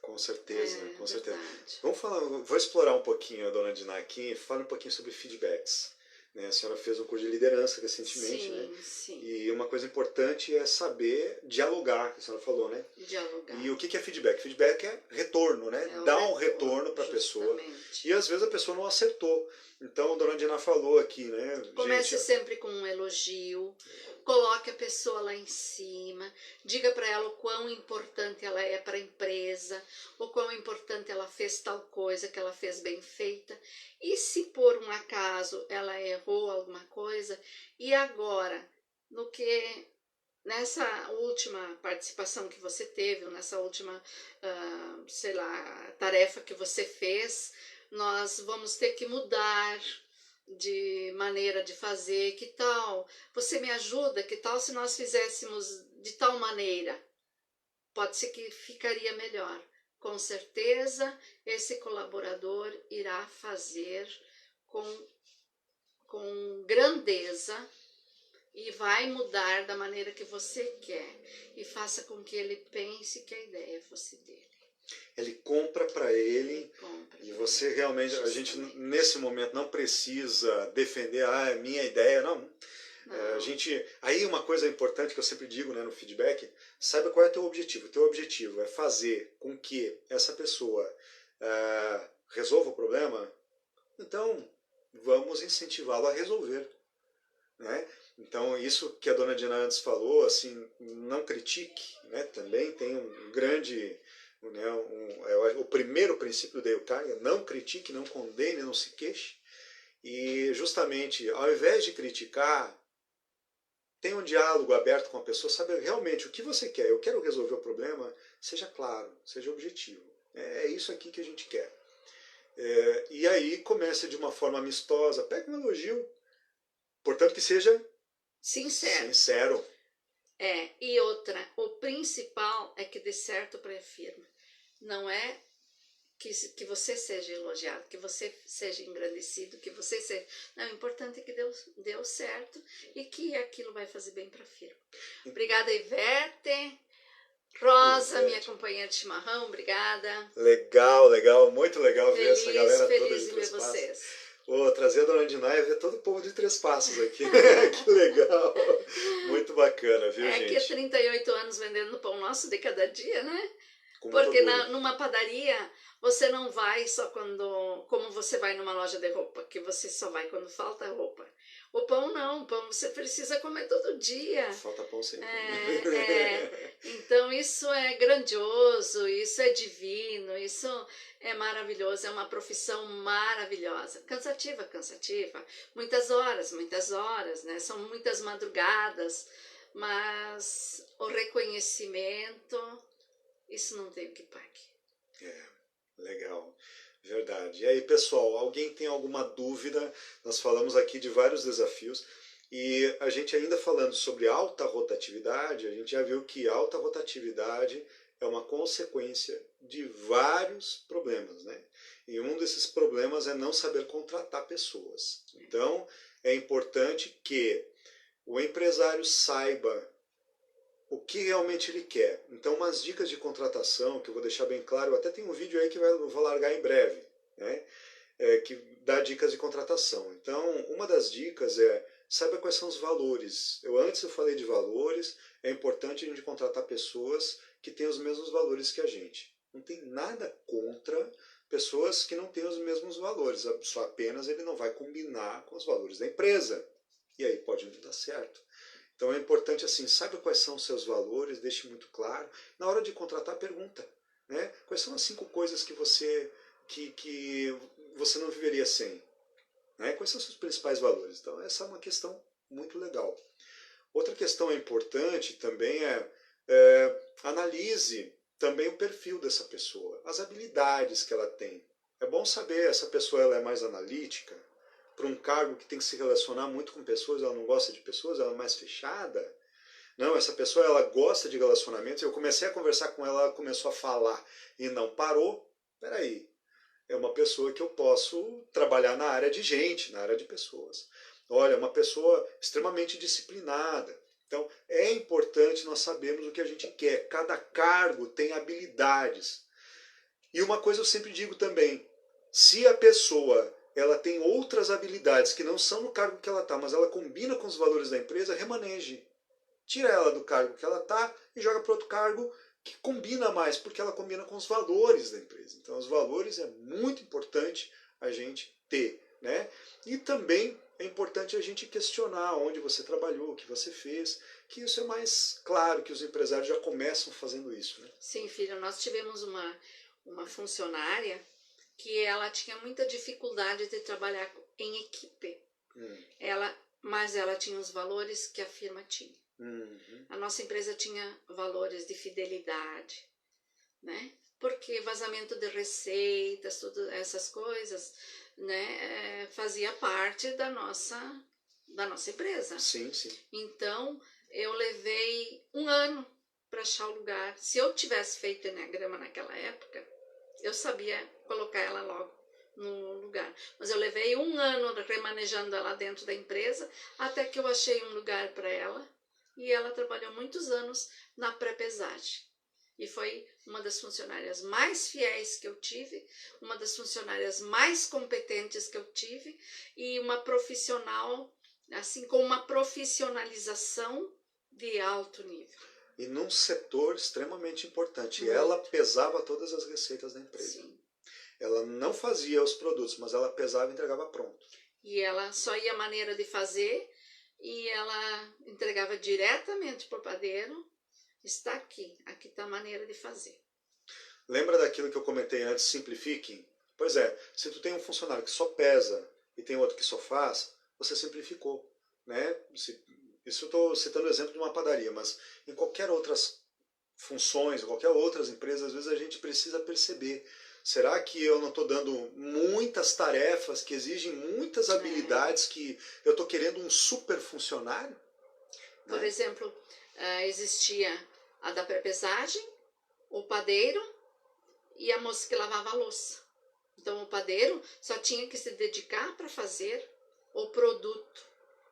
Com certeza, com certeza. Verdade. Vou explorar um pouquinho a Dona Diná aqui, falar um pouquinho sobre feedbacks. A senhora fez um curso de liderança recentemente, sim, né? Sim. E uma coisa importante é saber dialogar, que a senhora falou, né? Dialogar. E o que é feedback? Feedback é retorno, né? Dar um retorno para a pessoa. E às vezes a pessoa não acertou. Então a Dona Diná falou aqui, né? Comece gente, sempre com um elogio, coloque a pessoa lá em cima, diga para ela o quão importante ela é para a empresa, o quão importante ela fez tal coisa, que ela fez bem feita. E se por um acaso ela errou alguma coisa, e agora, nessa última participação que você teve, ou nessa última, sei lá, tarefa que você fez, nós vamos ter que mudar de maneira de fazer. Que tal? Você me ajuda? Que tal se nós fizéssemos de tal maneira? Pode ser que ficaria melhor. Com certeza, esse colaborador irá fazer com grandeza e vai mudar da maneira que você quer. E faça com que ele pense que a ideia fosse dele. Ele compra para ele, e você realmente, a gente Justamente. nesse momento não precisa defender, é minha ideia, não. A gente, aí uma coisa importante que eu sempre digo, né, no feedback, saiba qual é o teu objetivo. O teu objetivo é fazer com que essa pessoa resolva o problema, então vamos incentivá-lo a resolver, né? Então isso que a dona Dina antes falou, assim, não critique, né? Também tem um grande, né, o primeiro princípio do Dale Carnegie, não critique, não condene, não se queixe. E justamente, ao invés de criticar, tenha um diálogo aberto com a pessoa, sabe realmente o que você quer. Eu quero resolver o problema, seja claro, seja objetivo. É isso aqui que a gente quer. E aí comece de uma forma amistosa, pegue um elogio, portanto que seja sincero. E outra, o principal é que dê certo para a firma. Não é que você seja elogiado, que você seja engrandecido, que você seja... Não, o importante é que deu certo e que aquilo vai fazer bem para a firma. Obrigada, Ivete. Rosa, minha companheira de chimarrão, obrigada. Legal, muito legal ver essa galera toda de Três Passos. Vocês. Trazer a dona Dinaia e ver todo o povo de Três Passos aqui. Que legal. Muito bacana, viu, gente? É que 38 anos vendendo pão nosso de cada dia, né? Porque numa padaria você não vai só como você vai numa loja de roupa, que você só vai quando falta roupa. O pão não, o pão você precisa comer todo dia. Falta pão sempre. Então isso é grandioso, isso é divino, isso é maravilhoso, é uma profissão maravilhosa. Cansativa, muitas horas, né? São muitas madrugadas, mas o reconhecimento... Isso não tem o que pague. Legal. Verdade. E aí, pessoal, alguém tem alguma dúvida? Nós falamos aqui de vários desafios e a gente ainda falando sobre alta rotatividade, a gente já viu que alta rotatividade é uma consequência de vários problemas, né? E um desses problemas é não saber contratar pessoas. Então, é importante que o empresário saiba o que realmente ele quer. Então, umas dicas de contratação, que eu vou deixar bem claro, até tem um vídeo aí que eu vou largar em breve, né? Que dá dicas de contratação. Então, uma das dicas é, saiba quais são os valores. Antes eu falei de valores, é importante a gente contratar pessoas que têm os mesmos valores que a gente. Não tem nada contra pessoas que não têm os mesmos valores, só apenas ele não vai combinar com os valores da empresa. E aí pode não dar certo. Então é importante assim, saiba quais são os seus valores, deixe muito claro. Na hora de contratar, pergunta, né? Quais são as 5 coisas que você não viveria sem? Né? Quais são os seus principais valores? Então essa é uma questão muito legal. Outra questão importante também analise também o perfil dessa pessoa, as habilidades que ela tem. É bom saber, essa pessoa ela é mais analítica, para um cargo que tem que se relacionar muito com pessoas, ela não gosta de pessoas, ela é mais fechada. Não, essa pessoa ela gosta de relacionamentos. Eu comecei a conversar com ela, ela começou a falar e não parou. Peraí, é uma pessoa que eu posso trabalhar na área de gente, na área de pessoas. Olha, é uma pessoa extremamente disciplinada. Então, é importante nós sabermos o que a gente quer. Cada cargo tem habilidades. E uma coisa eu sempre digo também, se a pessoa ela tem outras habilidades que não são no cargo que ela está, mas ela combina com os valores da empresa, remaneje. Tira ela do cargo que ela está e joga para outro cargo que combina mais, porque ela combina com os valores da empresa. Então, os valores é muito importante a gente ter, né? E também é importante a gente questionar onde você trabalhou, o que você fez, que isso é mais claro, que os empresários já começam fazendo isso, né? Sim, filha, nós tivemos uma funcionária que ela tinha muita dificuldade de trabalhar em equipe. Mas ela tinha os valores que a firma tinha. A nossa empresa tinha valores de fidelidade, né? Porque vazamento de receitas, todas essas coisas, né, fazia parte da nossa empresa. Sim, sim. Então, eu levei 1 ano para achar o lugar. Se eu tivesse feito Enneagrama naquela época, eu sabia colocar ela logo no lugar. Mas eu levei 1 ano remanejando ela dentro da empresa, até que eu achei um lugar para ela, e ela trabalhou muitos anos na pré-pesagem. E foi uma das funcionárias mais fiéis que eu tive, uma das funcionárias mais competentes que eu tive, e uma profissional, assim, com uma profissionalização de alto nível. E num setor extremamente importante. Muito. Ela pesava todas as receitas da empresa. Sim. Ela não fazia os produtos, mas ela pesava e entregava pronto. E ela só ia a maneira de fazer, e ela entregava diretamente para o padeiro. Está aqui está a maneira de fazer. Lembra daquilo que eu comentei antes, simplifiquem? Pois é, se tu tem um funcionário que só pesa e tem outro que só faz, você simplificou, né? Isso eu estou citando o exemplo de uma padaria, mas em qualquer outras funções, qualquer outras empresas, às vezes a gente precisa perceber, será que eu não estou dando muitas tarefas que exigem muitas habilidades que eu estou querendo um super funcionário? Por exemplo, existia a da pré-pesagem, o padeiro e a moça que lavava a louça. Então o padeiro só tinha que se dedicar para fazer o produto.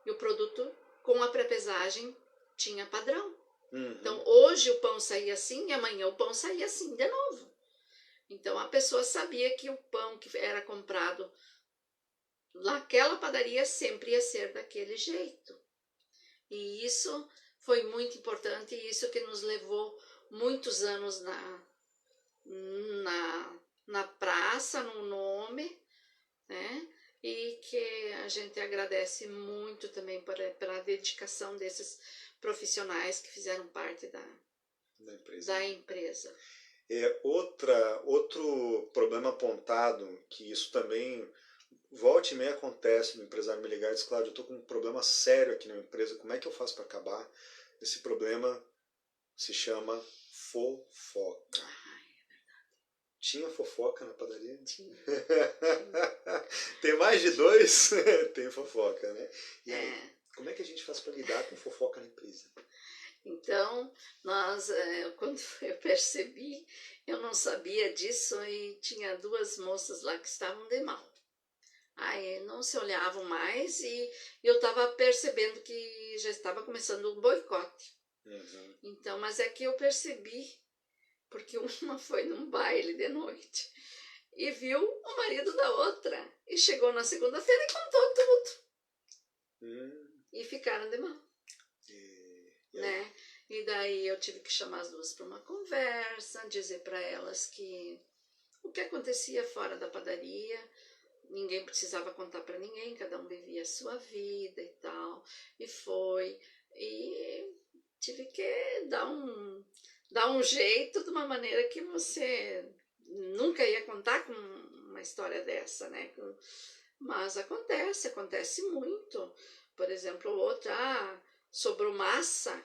E o produto com a pré-pesagem tinha padrão. Então hoje o pão saía assim e amanhã o pão saía assim de novo. Então a pessoa sabia que o pão que era comprado naquela padaria sempre ia ser daquele jeito. E isso foi muito importante, e isso que nos levou muitos anos na praça, no nome, né? E que a gente agradece muito também pela dedicação desses profissionais que fizeram parte da empresa. Outro problema apontado, que isso também volta e meia acontece no empresário me ligar e diz, Cláudio, eu estou com um problema sério aqui na empresa, como é que eu faço para acabar? Esse problema se chama fofoca. Tinha fofoca na padaria? Tinha. Tem mais de 2? Tem fofoca, né? E aí, como é que a gente faz para lidar com fofoca na empresa? Então, quando eu percebi, eu não sabia disso, e tinha 2 moças lá que estavam de mal. Aí não se olhavam mais, e eu estava percebendo que já estava começando um boicote. Então, mas é que eu percebi, porque uma foi num baile de noite e viu o marido da outra, e chegou na segunda-feira e contou tudo. E ficaram de mal. Né? E daí eu tive que chamar as 2 para uma conversa, dizer para elas que o que acontecia fora da padaria, ninguém precisava contar para ninguém, cada um vivia a sua vida e tal. E tive que dar um jeito, de uma maneira que você nunca ia contar com uma história dessa, né? Mas acontece muito. Por exemplo, outra, sobrou massa,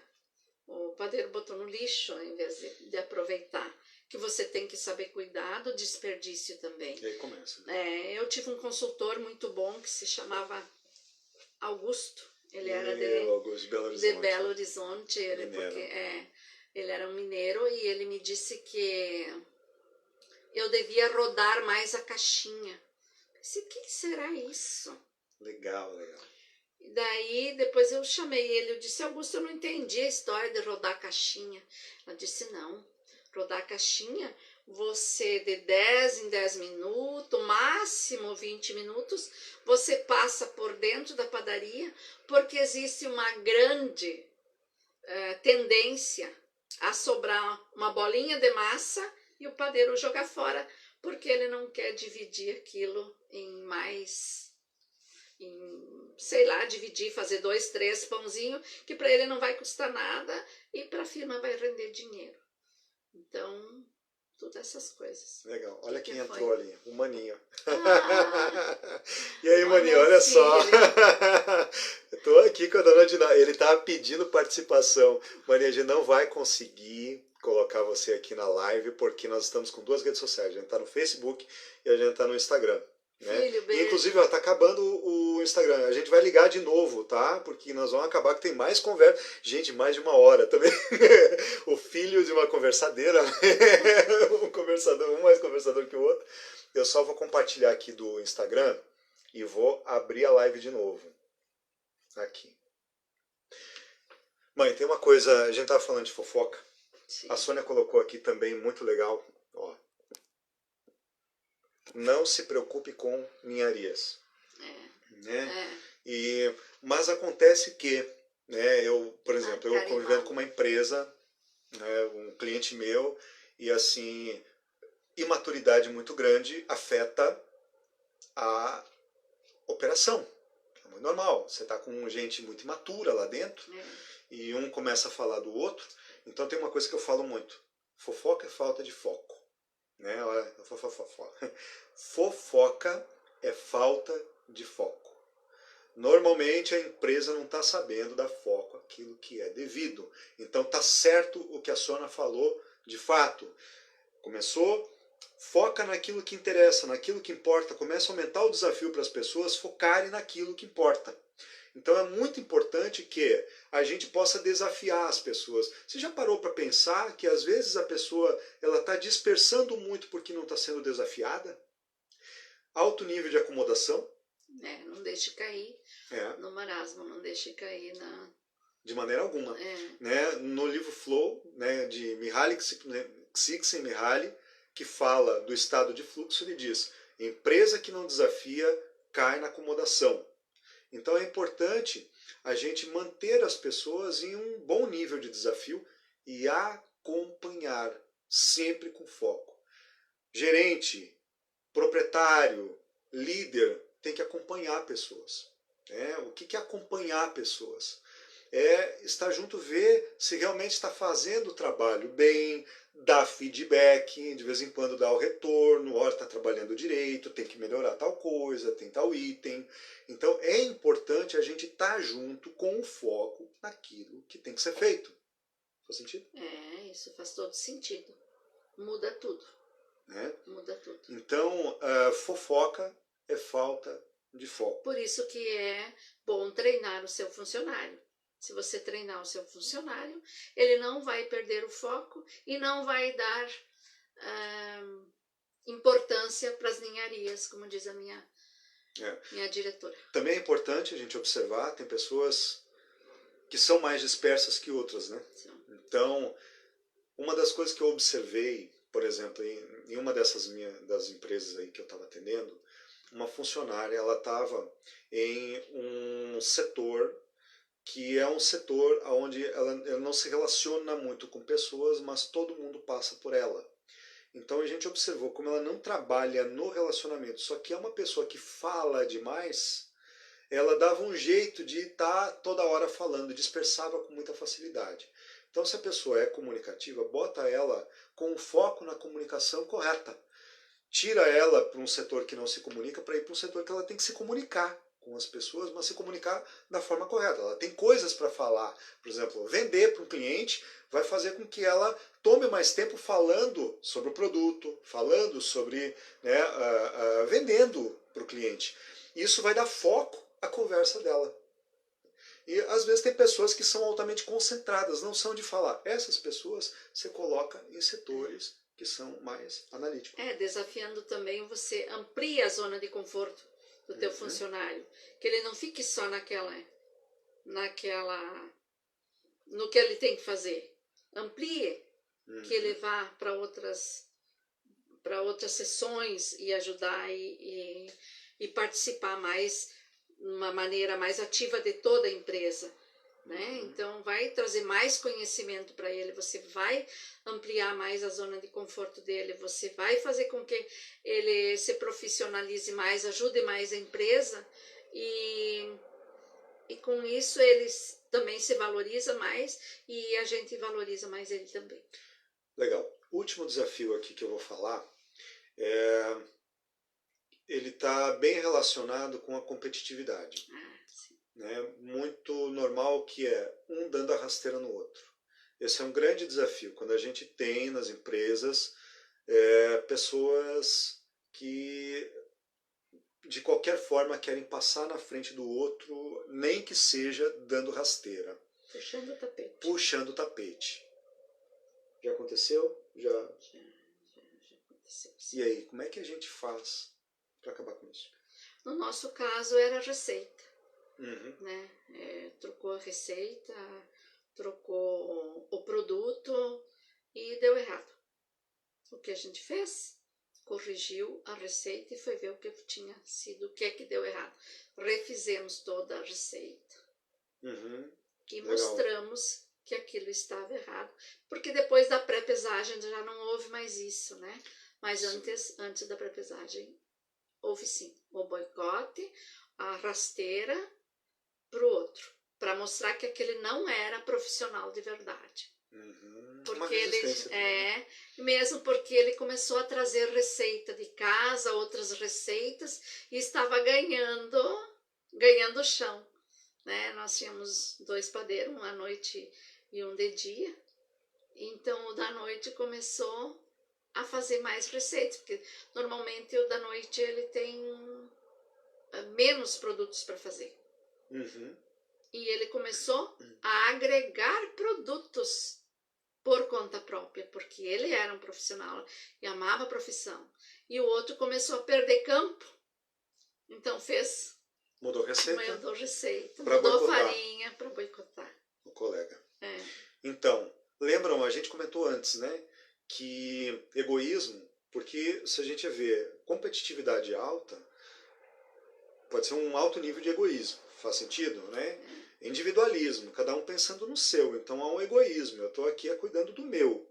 o padeiro botou no lixo em vez de aproveitar. Que você tem que saber cuidar do desperdício também. E aí começa. Eu tive um consultor muito bom que se chamava Augusto. Ele era de Belo Horizonte. Ele era um mineiro, e ele me disse que eu devia rodar mais a caixinha. Eu disse, o que será isso? Legal. E daí, depois eu chamei ele, eu disse, Augusto, eu não entendi a história de rodar a caixinha. Ela disse, não, rodar a caixinha, você de 10 em 10 minutos, máximo 20 minutos, você passa por dentro da padaria, porque existe uma grande tendência a sobrar uma bolinha de massa e o padeiro jogar fora, porque ele não quer dividir aquilo dividir, fazer 2, 3 pãozinhos, que para ele não vai custar nada e para a firma vai render dinheiro. Então, todas essas coisas. Legal. Olha quem que entrou foi? ali, o Maninho. Ah, E aí, ó, Maninho, meu olha só. filho. Eu tô aqui com a dona Dina. Ele tava pedindo participação. Maninho, a gente não vai conseguir colocar você aqui na live porque nós estamos com duas redes sociais. A gente tá no Facebook e a gente tá no Instagram. Né? Filho, E, inclusive, beijo. ó, tá acabando o Instagram. A gente vai ligar de novo, tá? Porque nós vamos acabar que tem mais conversa. Gente, mais de uma hora também. O filho de uma conversadeira, né? Um conversador, um mais conversador que o outro. Eu só vou compartilhar aqui do Instagram e vou abrir a live de novo. Aqui. Mãe, tem uma coisa, a gente tava falando de fofoca. Sim. A Sônia colocou aqui também muito legal. Ó. Não se preocupe com ninharias. Né? Mas acontece que, né, eu, por exemplo, eu convivendo com uma empresa, né, um cliente meu, e assim, imaturidade muito grande afeta a operação. É muito normal. Você está com gente muito imatura lá dentro e um começa a falar do outro. Então tem uma coisa que eu falo muito. Fofoca é falta de foco. Né? Fofoca é falta de foco. Normalmente a empresa não está sabendo dar foco àquilo que é devido. Então está certo o que a Sônia falou de fato. Começou, foca naquilo que interessa, naquilo que importa. Começa a aumentar o desafio para as pessoas focarem naquilo que importa. Então é muito importante que a gente possa desafiar as pessoas. Você já parou para pensar que às vezes a pessoa ela está dispersando muito porque não está sendo desafiada? Alto nível de acomodação. Não deixe cair no marasmo, não deixe cair na... De maneira alguma. Né? No livro Flow, né, de Mihaly Csikszentmihalyi, que fala do estado de fluxo, ele diz: empresa que não desafia cai na acomodação. Então é importante a gente manter as pessoas em um bom nível de desafio e acompanhar sempre com foco. Gerente, proprietário, líder tem que acompanhar pessoas. O que é acompanhar pessoas? É estar junto, ver se realmente está fazendo o trabalho bem, dar feedback, de vez em quando dar o retorno, olha, está trabalhando direito, tem que melhorar tal coisa, tem tal item. Então é importante a gente estar junto com o foco naquilo que tem que ser feito. Faz sentido? Isso faz todo sentido. Muda tudo. Muda tudo. Então, fofoca é falta de foco. Por isso que é bom treinar o seu funcionário. Se você treinar o seu funcionário, ele não vai perder o foco e não vai dar importância para as ninharias, como diz a minha diretora. Também é importante a gente observar, tem pessoas que são mais dispersas que outras, né? Sim. Então, uma das coisas que eu observei, por exemplo, em uma das empresas aí que eu estava atendendo, uma funcionária, ela estava em um setor que é um setor onde ela não se relaciona muito com pessoas, mas todo mundo passa por ela. Então a gente observou como ela não trabalha no relacionamento, só que é uma pessoa que fala demais, ela dava um jeito de estar toda hora falando, dispersava com muita facilidade. Então se a pessoa é comunicativa, bota ela com foco na comunicação correta. Tira ela para um setor que não se comunica para ir para um setor que ela tem que se comunicar com as pessoas, mas se comunicar da forma correta. Ela tem coisas para falar. Por exemplo, vender para um cliente vai fazer com que ela tome mais tempo falando sobre o produto, falando sobre, vendendo para o cliente. Isso vai dar foco à conversa dela. E às vezes tem pessoas que são altamente concentradas, não são de falar. Essas pessoas você coloca em setores que são mais analíticos. Desafiando também, você amplia a zona de conforto do teu funcionário, que ele não fique só no que ele tem que fazer. Amplie, que ele vá para outras sessões e ajudar e participar mais, de uma maneira mais ativa de toda a empresa. Então vai trazer mais conhecimento para ele, você vai ampliar mais a zona de conforto dele, você vai fazer com que ele se profissionalize mais, ajude mais a empresa e com isso ele também se valoriza mais e a gente valoriza mais ele também. Legal. O último desafio aqui que eu vou falar, ele está bem relacionado com a competitividade. Sim. Né? Muito normal que é um dando a rasteira no outro. Esse é um grande desafio, quando a gente tem nas empresas pessoas que de qualquer forma querem passar na frente do outro, nem que seja dando rasteira. Puxando o tapete. Puxando o tapete. Já aconteceu? Já aconteceu. Sim. E aí, como é que a gente faz para acabar com isso? No nosso caso era a receita. Uhum. Né? Trocou a receita, trocou o produto e deu errado. O que a gente fez? Corrigiu a receita e foi ver o que tinha sido, o que é que deu errado. Refizemos toda a receita. Uhum. E Legal. mostramos que aquilo estava errado. Porque depois da pré-pesagem já não houve mais isso, né? Mas antes da pré-pesagem houve sim o boicote, a rasteira para o outro, para mostrar que aquele não era profissional de verdade. Uhum. Porque ele mesmo porque ele começou a trazer receita de casa, outras receitas, e estava ganhando chão, né? Nós tínhamos 2 padeiros, um à noite e um de dia. Então o da noite começou a fazer mais receitas, porque normalmente o da noite ele tem menos produtos para fazer. Uhum. E ele começou a agregar produtos por conta própria, porque ele era um profissional e amava a profissão. E o outro começou a perder campo, então mudou receita, mudou farinha para boicotar o colega. Então, lembram, a gente comentou antes, né, que egoísmo, porque se a gente ver competitividade alta, pode ser um alto nível de egoísmo, faz sentido, né? Individualismo, cada um pensando no seu, então há um egoísmo, eu estou aqui cuidando do meu.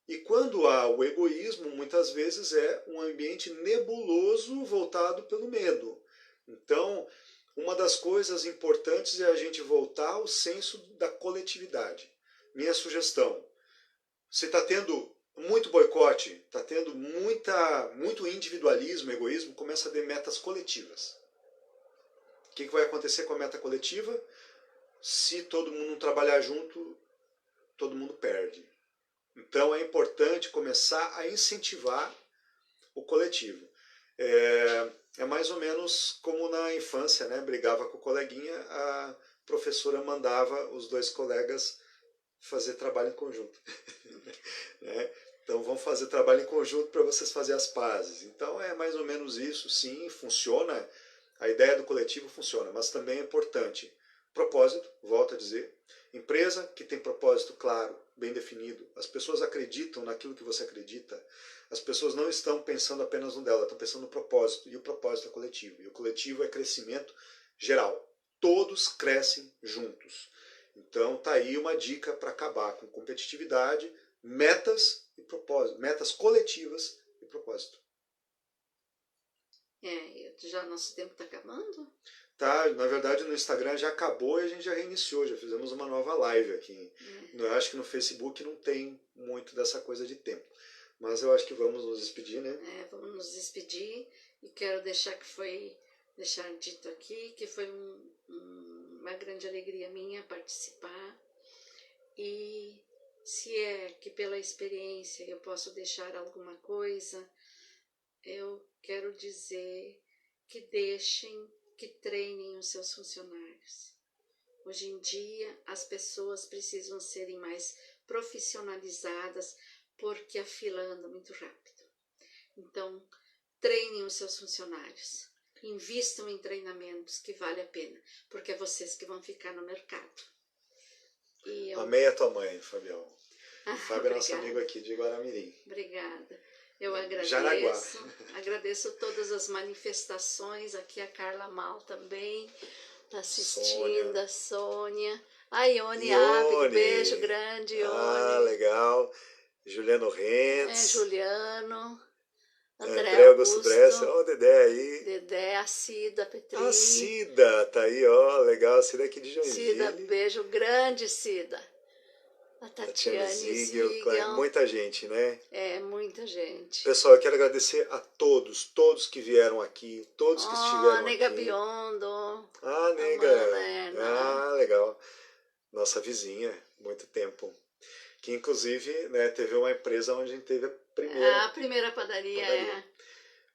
E quando há o egoísmo, muitas vezes é um ambiente nebuloso voltado pelo medo. Então, uma das coisas importantes é a gente voltar ao senso da coletividade. Minha sugestão, se está tendo muito boicote, está tendo muito individualismo, egoísmo, começa a ter metas coletivas. O que vai acontecer com a meta coletiva? Se todo mundo não trabalhar junto, todo mundo perde. Então é importante começar a incentivar o coletivo. É mais ou menos como na infância, né? Brigava com o coleguinha, a professora mandava os 2 colegas fazer trabalho em conjunto. Né? Então vão fazer trabalho em conjunto para vocês fazerem as pazes. Então é mais ou menos isso, sim, funciona. A ideia do coletivo funciona, mas também é importante. Propósito, volto a dizer, empresa que tem propósito claro, bem definido, as pessoas acreditam naquilo que você acredita, as pessoas não estão pensando apenas no dela, estão pensando no propósito, e o propósito é coletivo, e o coletivo é crescimento geral, todos crescem juntos. Então tá aí uma dica para acabar com competitividade, metas e propósito, metas coletivas e propósito. Já nosso tempo está acabando? Tá, na verdade no Instagram já acabou e a gente já reiniciou, já fizemos uma nova live aqui. Eu acho que no Facebook não tem muito dessa coisa de tempo. Mas eu acho que vamos nos despedir, né? Vamos nos despedir e quero deixar dito aqui que foi uma grande alegria minha participar. E se é que pela experiência eu posso deixar alguma coisa, eu quero dizer que que treinem os seus funcionários. Hoje em dia, as pessoas precisam serem mais profissionalizadas porque a fila anda muito rápido. Então, treinem os seus funcionários. Invistam em treinamentos que vale a pena, porque é vocês que vão ficar no mercado. Amei a tua mãe, Fabião. Fábio é nosso amigo aqui de Guaramirim. Obrigada. Eu agradeço. Jaraguá. Agradeço todas as manifestações. Aqui a Carla Mal também está assistindo. A Sônia. A Ione Ávila, beijo grande, Ione. Ah, legal. Juliano Rentz. Juliano. André Augusto Bresser. Ó, o Dedé aí. Dedé, a Cida Petri. A Cida, tá aí, ó. Legal. A Cida aqui de Joinville. Cida, beijo grande, Cida. A Tatiane Tatiane Ziegel, muita gente, né? muita gente. Pessoal, eu quero agradecer a todos que vieram aqui, todos que estiveram Nega aqui. Biondo. Ah, nega. Ah, legal. Nossa vizinha, muito tempo. Que inclusive, né, teve uma empresa onde a gente teve A primeira padaria.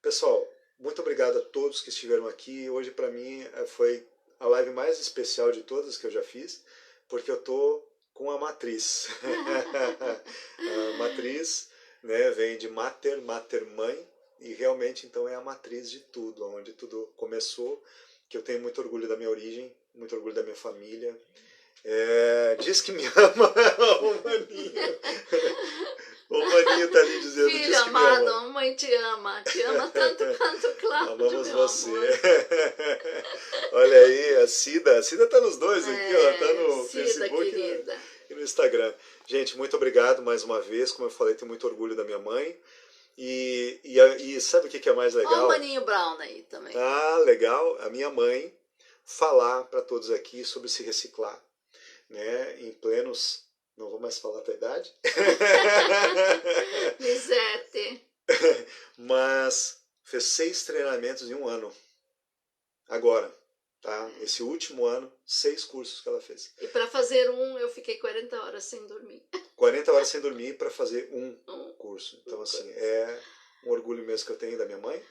Pessoal, muito obrigado a todos que estiveram aqui. Hoje para mim foi a live mais especial de todas que eu já fiz, porque eu tô com a matriz. A matriz, né, vem de mater, mãe, e realmente então é a matriz de tudo, onde tudo começou, que eu tenho muito orgulho da minha origem, muito orgulho da minha família. Diz que me ama, o Maninho. O Maninho tá ali dizendo, Filho diz que amado, me ama. a mamãe te ama tanto quanto Cláudio. Amamos você. Olha aí, a Cida tá nos dois aqui, ó, tá no Cida, Facebook e no Instagram. Gente, muito obrigado mais uma vez, como eu falei, tenho muito orgulho da minha mãe. E sabe o que é mais legal? Olha o Maninho Brown aí também. Ah, legal, a minha mãe falar para todos aqui sobre se reciclar, né, em plenos, não vou mais falar a tua idade. Lisete. Mas fez 6 treinamentos em um ano. Agora, tá? Esse último ano, 6 cursos que ela fez. E para fazer eu fiquei 40 horas sem dormir. 40 horas sem dormir para fazer um curso. Então, assim, é um orgulho mesmo que eu tenho da minha mãe.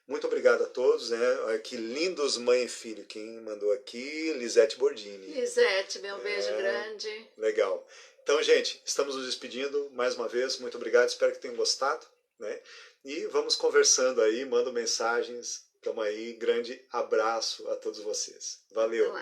Muito obrigado a todos, né? Olha que lindos mãe e filho. Quem mandou aqui? Lisete Bordini. Lisete, meu beijo grande. Legal. Então, gente, estamos nos despedindo mais uma vez. Muito obrigado, espero que tenham gostado, né? E vamos conversando aí, mando mensagens. Tamo aí, grande abraço a todos vocês. Valeu!